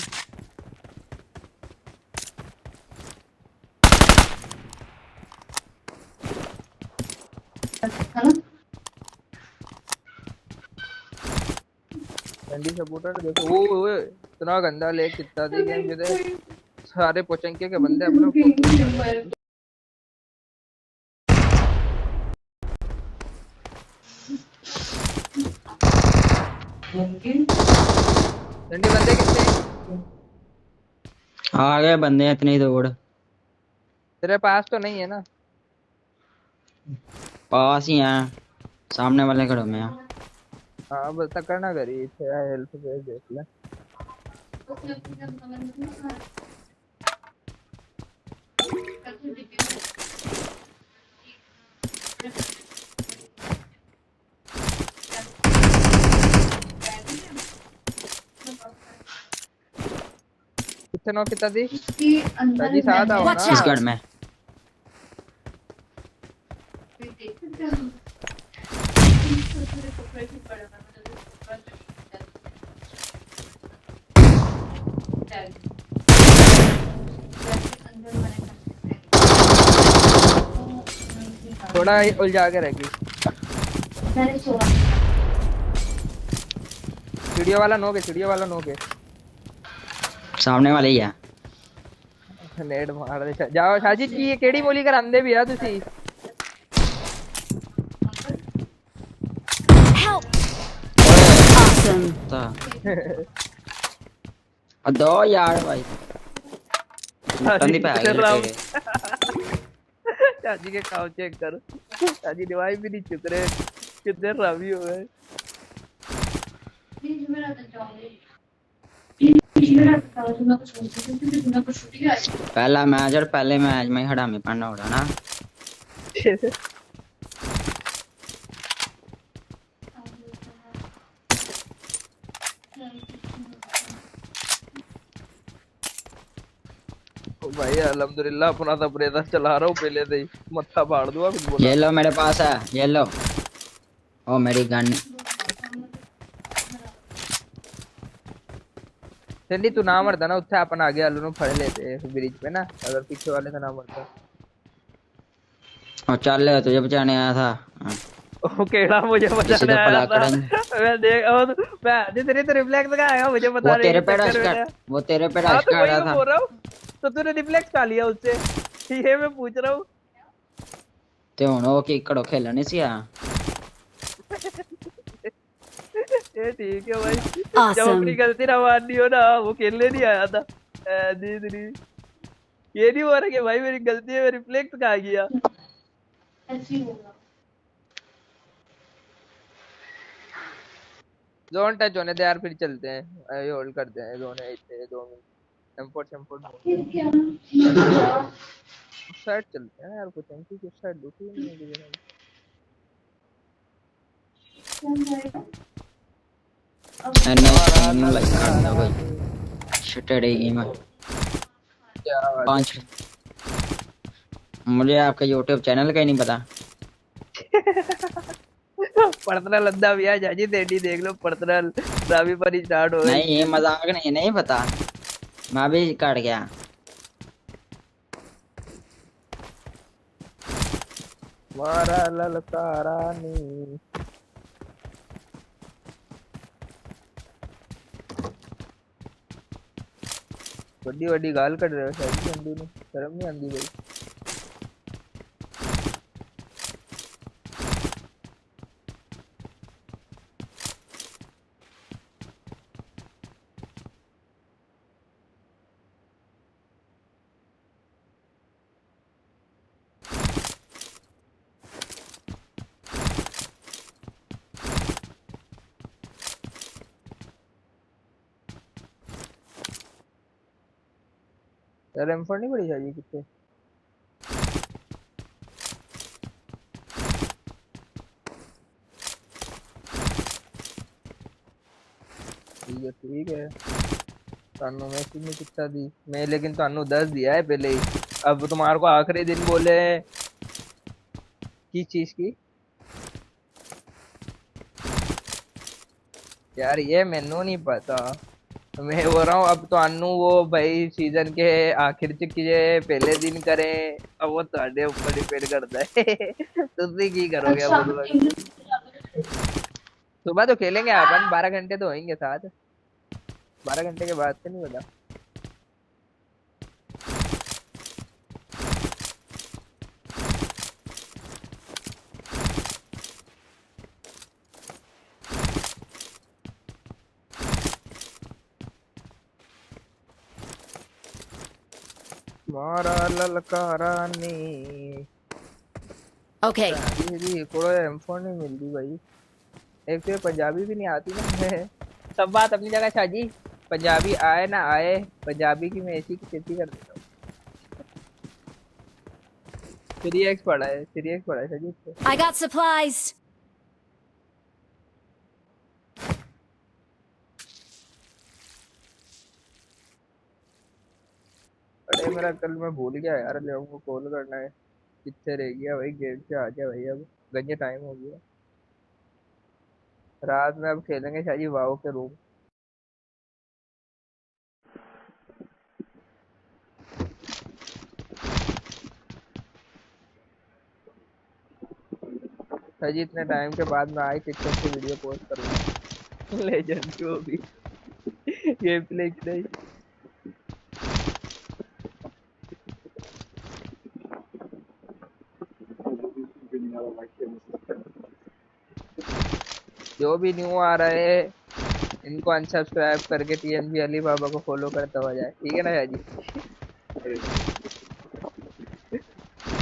ठंडी सपोर्टर देखो, वो इतना गंदा ले कितना दी गेम जिधर सारे पोचंके के बंदे अपने। ठंडी बंदे कितने आ गए बंदे, इतनी दौड़। तेरे पास तो नहीं है ना? पास ही हैं, सामने वाले खड़े में। हाँ बस तक करना करी, हेल्प पेज देख ले। कितने नो कितना दी? जी साथ आओ ना। इस घर में थोड़ा उलझा के रखी। सीढ़ियों वाला नो के, सीढ़ियों वाला नो के। सामने वाले ही है। नेट मार दे। जाओ साजिद जी, ये केड़ी मोली करांदे भी आ तुसी। दो यार भाई मुट्टन दी पै गई तेरे। चाची के काम चेक कर। चाची डिवाइस भी नहीं चुक रहे, कितने रावी हो गए। पहला मैच और पहले मैच में हड़ामी पढ़ना होगा ना। भाई अल्हम्दुलिल्लाह अपना तो ब्रेदा चला रहा हूँ पहले से ही। मत्था फाड़ दूंगा कुछ बोला। ये लो मेरे पास है, ये लो। ओ मेरी गन। चंडी तू ना मरता ना, उत्थे अपन आगे आलू फड़ लेते ब्रिज पे ना, अगर पीछे वाले से ना मरता। और चल तुझे बचाने आया था। ओ केड़ा मुझे बचाने आया था। मैं देख मैं तेरे तो रिफ्लेक्स का आया, मुझे बता रहे वो तेरे पे हाँ रश तो कर वही रहा मैं था। बोल रहा हूँ, तो तूने रिफ्लेक्स खा लिया उससे, ये मैं पूछ रहा हूँ। ते हुन वो की कड़ो खेलने सी आ। ये ठीक है भाई। जब अपनी गलती ना माननी हो ना, वो खेलने नहीं आया था। दीदी ये नहीं हो रहा कि भाई मेरी गलती है, मैं रिफ्लेक्स खा गया। जोन टच होने दे यार, फिर चलते हैं। ये होल्ड करते हैं जोन है इतने 2 मिनट। एम्पोर्ट उस साइड चलते हैं यार, कुछ एमपी की साइड दूसरी नहीं है किधर है। एने लाइक कर दो भाई। शटेड गेम है। क्या बात है। 5 मुझे आपका YouTube चैनल का ही नहीं पता। पर्सनल अंदा भी है जाजी, तेरी देख लो पर्सनल रावी पर ही स्टार्ट हो गई। नहीं ये मजाक नहीं पता। मैं भी कट गया। मारा ललकारा नी। बड़ी बड़ी गाल कट रहे हो शायद अंडू ने, शर्म नहीं आंदी भाई। यार M4 नहीं पड़ी चाहिए कितने। ठीक है तानू मैसेज में कितना दी मैं, लेकिन तानू 10 दिया है पहले ही। अब तुम्हारे को आखिरी दिन बोले किस चीज की यार, ये मैनू नहीं पता। मैं बोल रहा हूँ अब तो अन्नू वो भाई सीजन के आखिर च किए पहले दिन करें, अब वो तुम्हारे ऊपर डिपेंड करता है। तुम की करोगे अब। सुबह तो खेलेंगे अपन, 12 घंटे तो होंगे साथ। 12 घंटे के बाद से नहीं पता। मारा ललकारा नी। ओके थोड़ा M4 नहीं मिल रही भाई। एक तो ये पंजाबी भी नहीं आती ना। सब बात अपनी जगह शाजी, पंजाबी आए ना आए, पंजाबी की मैं ऐसी की खेती कर देता हूँ। 3x पड़ा है, 3x पड़ा है शाजी। I got supplies. अरे मेरा कल मैं भूल गया यार, लोगों को कॉल करना है। कितने रह गया भाई, गेम से आ जा भाई, अब गंजे टाइम हो गया। रात में अब खेलेंगे शायद वाओ के रूम। शायद इतने टाइम के बाद मैं आई टिकटॉक पे वीडियो पोस्ट करूँगा। लेजेंड की वो भी गेम प्ले की नहीं। जो भी न्यू आ रहा है इनको अनसब्सक्राइब करके टीएनबी अली बाबा को फॉलो करता हुआ जाए, ठीक है ना शाह जी?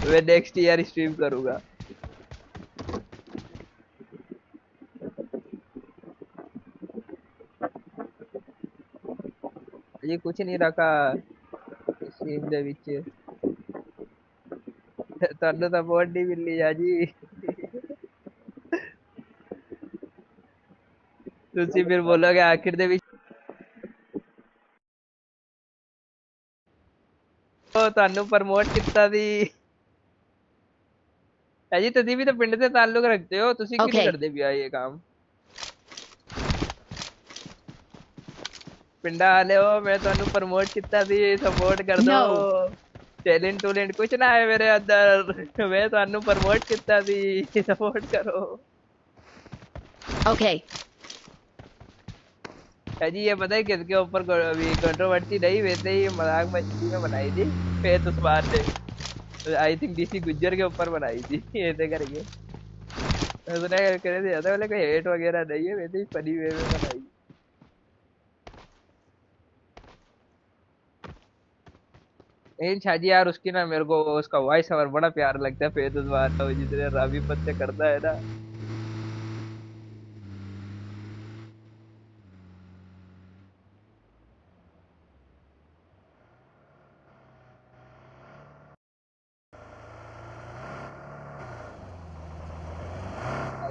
मैं नेक्स्ट ईयर स्ट्रीम करूंगा। ये कुछ नहीं रखा स्ट्रीम ਦੇ ਵਿੱਚ ਤੁਹਾਨੂੰ सपोर्ट नहीं मिलनी शाह जी। ਤੁਸੀਂ फिर बोलोगे आखिर ਦੇ ਵਿੱਚ ਤੁਹਾਨੂੰ ਪ੍ਰਮੋਟ ਕੀਤਾ ਸੀ। शाह जी ਤੁਸੀਂ भी तो ਪਿੰਡ से ताल्लुक रखते हो, ਤੁਸੀਂ क्यों नहीं करते भी ये काम? पिंडा वाले हो, मैं ਤੁਹਾਨੂੰ ਪ੍ਰਮੋਟ ਕੀਤਾ ਸੀ, सपोर्ट कर दो। टैलेंट टूलेंट कुछ ना है मेरे अंदर, मैं ਤੁਹਾਨੂੰ ਪ੍ਰਮੋਟ ਕੀਤਾ ਸੀ, सपोर्ट करो। ओके जी, ये पता है किसके ऊपर अभी कंट्रोवर्सी नहीं, वैसे ही मजाक मस्ती में बनाई थी फेत उस्मान ने, आई थिंक डीसी गुज्जर के ऊपर बनाई थी ऐसे करके। उसने करे थे ज्यादा बोले कोई हेट वगैरह नहीं है, वैसे ही फनी वे में बनाई। लेकिन शादी यार उसकी ना, मेरे को उसका वॉइस ओवर बड़ा प्यार लगता है फेत उस्मान का, जितने रावी पत्ते करता है ना।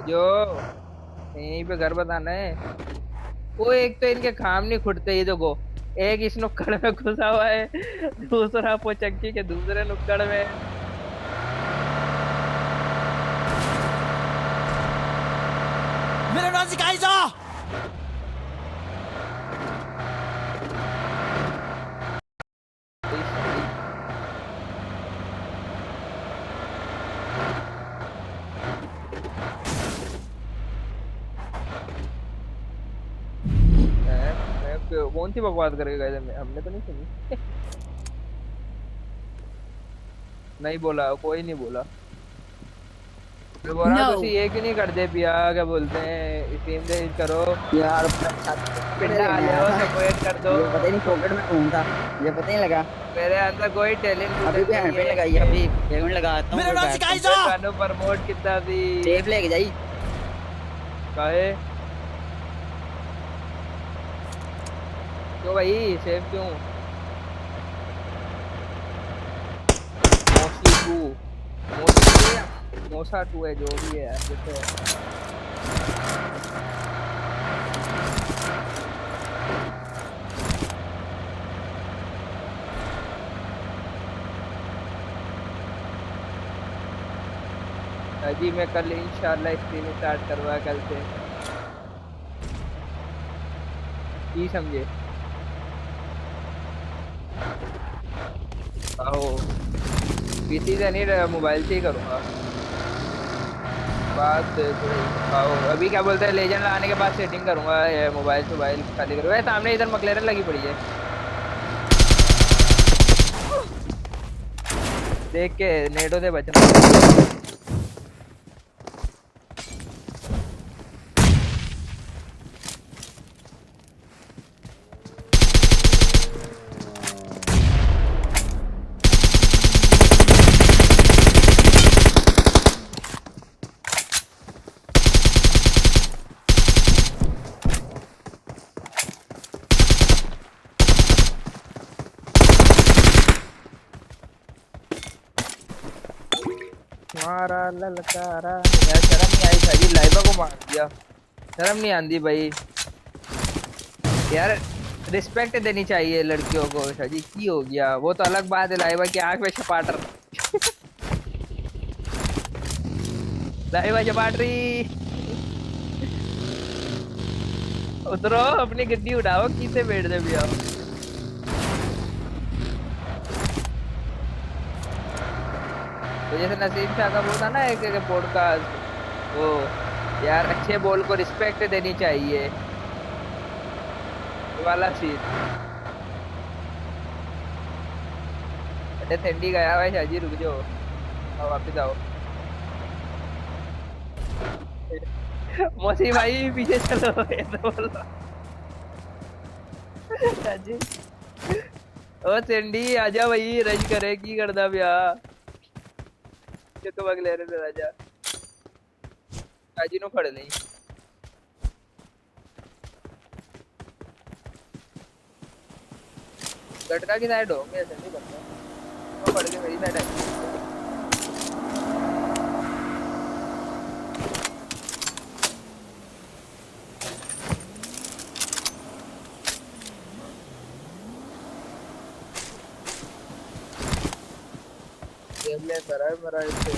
जो यहीं पे घर बताना है, वो एक तो इनके काम नहीं खुटते ये देखो, एक इस नुक्कड़ में घुसा हुआ है, दूसरा पोचक्की के दूसरे नुक्कड़ में। मेरा नाम सिखाई जा। कौन सी बकवास करेगा हमने तो नहीं सुनी। नहीं बोला, कोई नहीं बोला। तो बोला no. तुसी ये क्यों नहीं करते पिया, क्या बोलते हैं स्ट्रीम से करो यार, पिंडा आ जाओ, सपोर्ट कर दो। ये पता नहीं पॉकेट में कौन था, ये पता नहीं लगा। मेरे अंदर कोई टैलेंट अभी भी हैंड पे लगाई है, अभी पेमेंट लगाता हूं। मेरा नाम सिखाई जा, कानो प्रमोट कितना थी, टेप लेके जाई काहे क्यों भाई, सेव क्यों? मोसा टू है जो भी है यार, देखो अभी मैं कल इंशाल्लाह स्ट्रीम स्टार्ट करवा, कल से ही समझे। आओ पीसी से नहीं, मोबाइल से ही करूँगा बात। आओ अभी क्या बोलते हैं, लेजेंड आने के बाद सेटिंग करूँगा, मोबाइल खाली करूँगा। सामने इधर मकलेरन लगी पड़ी है, देख के नेटो से बचना। मारा ललकारा यार, शर्म नहीं आई शादी, लाइबा को मार दिया, शर्म नहीं आती भाई यार, रिस्पेक्ट देनी चाहिए लड़कियों को। शादी की हो गया वो तो अलग बात है, लाइबा की आंख में छपाटर दाई भाई बैटरी उतरो अपनी गड्डी उठाओ किसे बैठ दे भी आओ तो जैसे नसीम शाह का वो था ना एक पॉडकास्ट वो यार अच्छे बॉल को रिस्पेक्ट देनी चाहिए वाला सीन अरे ठंडी गया भाई शाजी रुक जाओ आओ वापस आओ मौसी भाई पीछे चलो ये तो बोलो शाजी ओ ठंडी आजा भाई रज करे की करदा पिया तो अगले रे राजा शाजी नो फड़ नहीं लटका की साइड हो मैं ऐसे नहीं करता वो पड़ के मेरी साइड है गेम ले कर रहा है मेरा इसे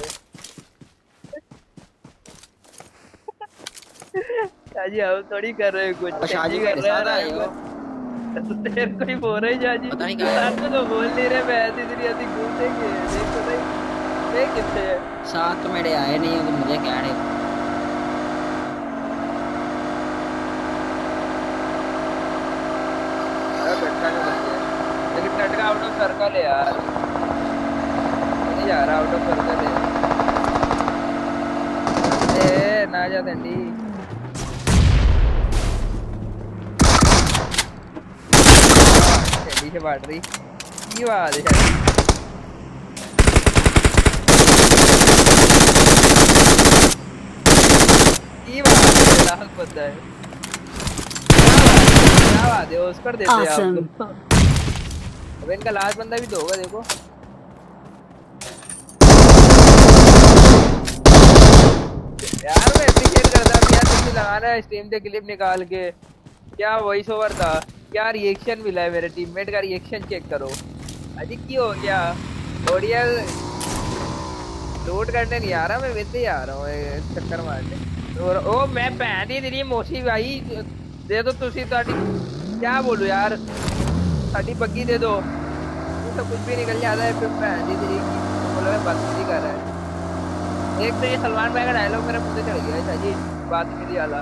शाजी हम थोड़ी कर रहे कुछ शाजी कर रहा है हो तो तेरे को ही बोल रही शाजी साथ में तो बोल नहीं रहे मैं ऐसी इतनी घूमते देख तो नहीं देख कितने साथ मेरे आए नहीं हो तो मुझे क्या है लेकिन टटका आउट ऑफ सर्कल है यार नहीं जा रहा आउट ऑफ सर्कल है ना जा ठंडी ठंडी से बांट रही की बात है की बात है लाल बंदा है क्या बात है उस पर देते हैं आप अब इनका लास्ट बंदा भी तो होगा देखो यार मैं एप्रिशिएट करता हूं यार तुमने लगाना है स्ट्रीम से क्लिप निकाल के क्या वॉइस ओवर था क्या रिएक्शन मिला है मेरे टीममेट का रिएक्शन चेक करो अजी की हो गया ऑडियो लोड करने नहीं आ रहा मैं वैसे ही आ रहा हूँ चक्कर मारने और ओ मैं भैन ही तेरी मौसी भाई दे दो तुसी क्या बोलूं यार साड़ी पग्गी दे दो तो कुछ भी निकल जाता है फिर भैन ही तेरी बोलो मैं बात नहीं कर रहा है एक तो ये सलमान भाई का डायलॉग मेरे मुंह से चढ़ गया है जी बात मेरी वाला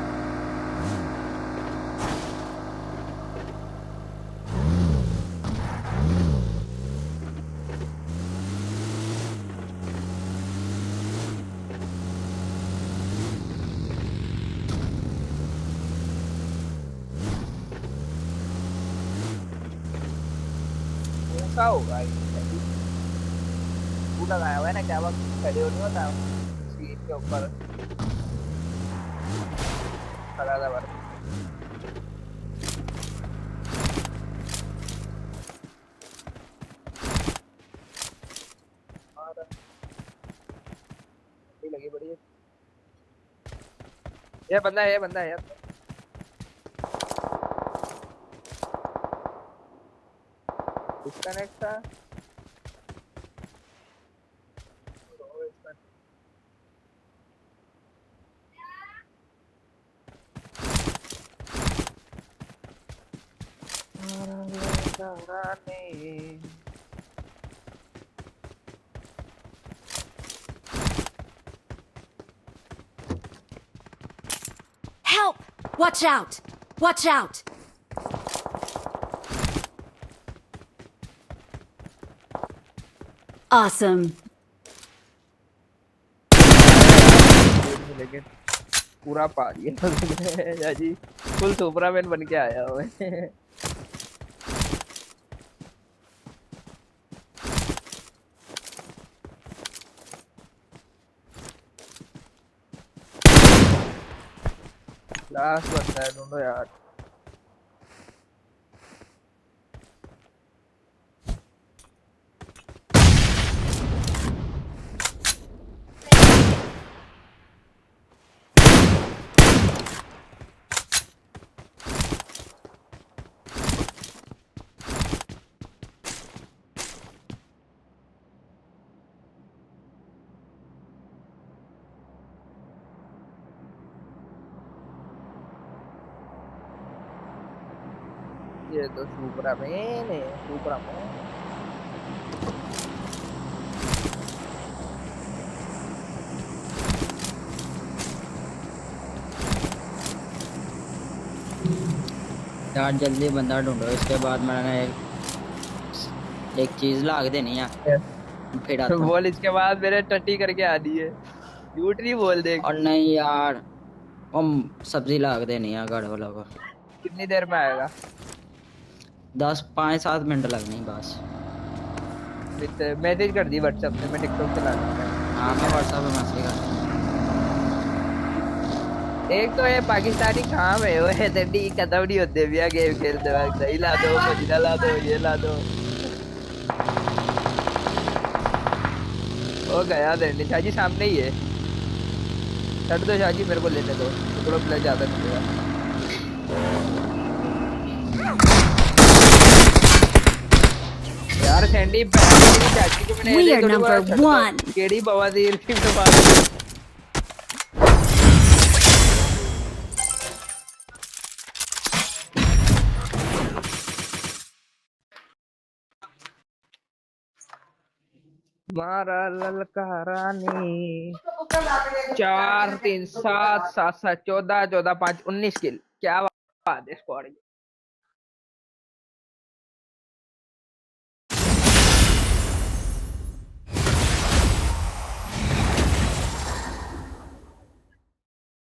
क्या होगा वो लगाया हुआ है ना क्या वक्त खड़े नहीं होता सीट के ऊपर खड़ा था बस लगी बड़ी ये बंदा है यार डिस्कनेक्ट था Help! Watch out! Watch out! Awesome. लेकिन पूरा पा दिया जी फुल सुपरमैन बन के आया हूँ लास्ट बंदा है ढूंढो यार ये तो सुपरामैन है, सुपरामैन। यार जल्दी बंदा ढूंढो, इसके बाद मैंने एक चीज लाग देनी है फिर आता हूँ। बोल इसके बाद मेरे टट्टी करके आनी है, झूठ नहीं बोल दे। और नहीं यार, हम सब्जी लाग देनी है घर वालों को। कितनी देर में आएगा? 5-7 मिनट लगनी बस। मैसेज कर दी व्हाट्सएप पे, मैं टिकटॉक चला लूंगा। हाँ मैं व्हाट्सएप पे मैसेज कर दूंगा। एक तो ये पाकिस्तानी काम है, वो है टट्टी खत्म नहीं होते भैया गेम खेलते वक्त। दही ला दो, पुदीना ला दो, ये ला दो। ओ गया दंडी, शाहजी सामने ही है। छੱਡ दो शाहजी, मेरे को लेने दो, टुकड़ों प्लस ज्यादा मिलेगा। यार सैंडी मेरी चाची को मैंने We ऐसे are थोड़ी number बार छੱड दो। one. केड़ी बवासीर की मार। मारा ललकारानी 4 3 7 7 7 14 14 5 19 किल। क्या बात है स्क्वाड की।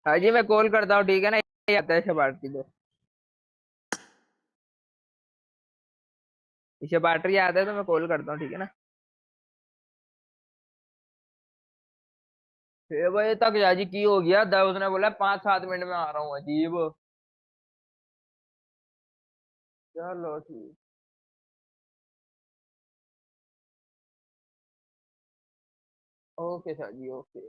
हाँ जी मैं कॉल करता हूँ, ठीक है ना? ये आता है शबार्टी दो, इसे बैटरी आता है तो मैं कॉल करता हूँ, ठीक है ना? 6 बजे तक याजी की हो गया, उसने बोला 5-7 मिनट में आ रहा हूँ। अजीब। चलो ठीक। Okay Shah ji, okay.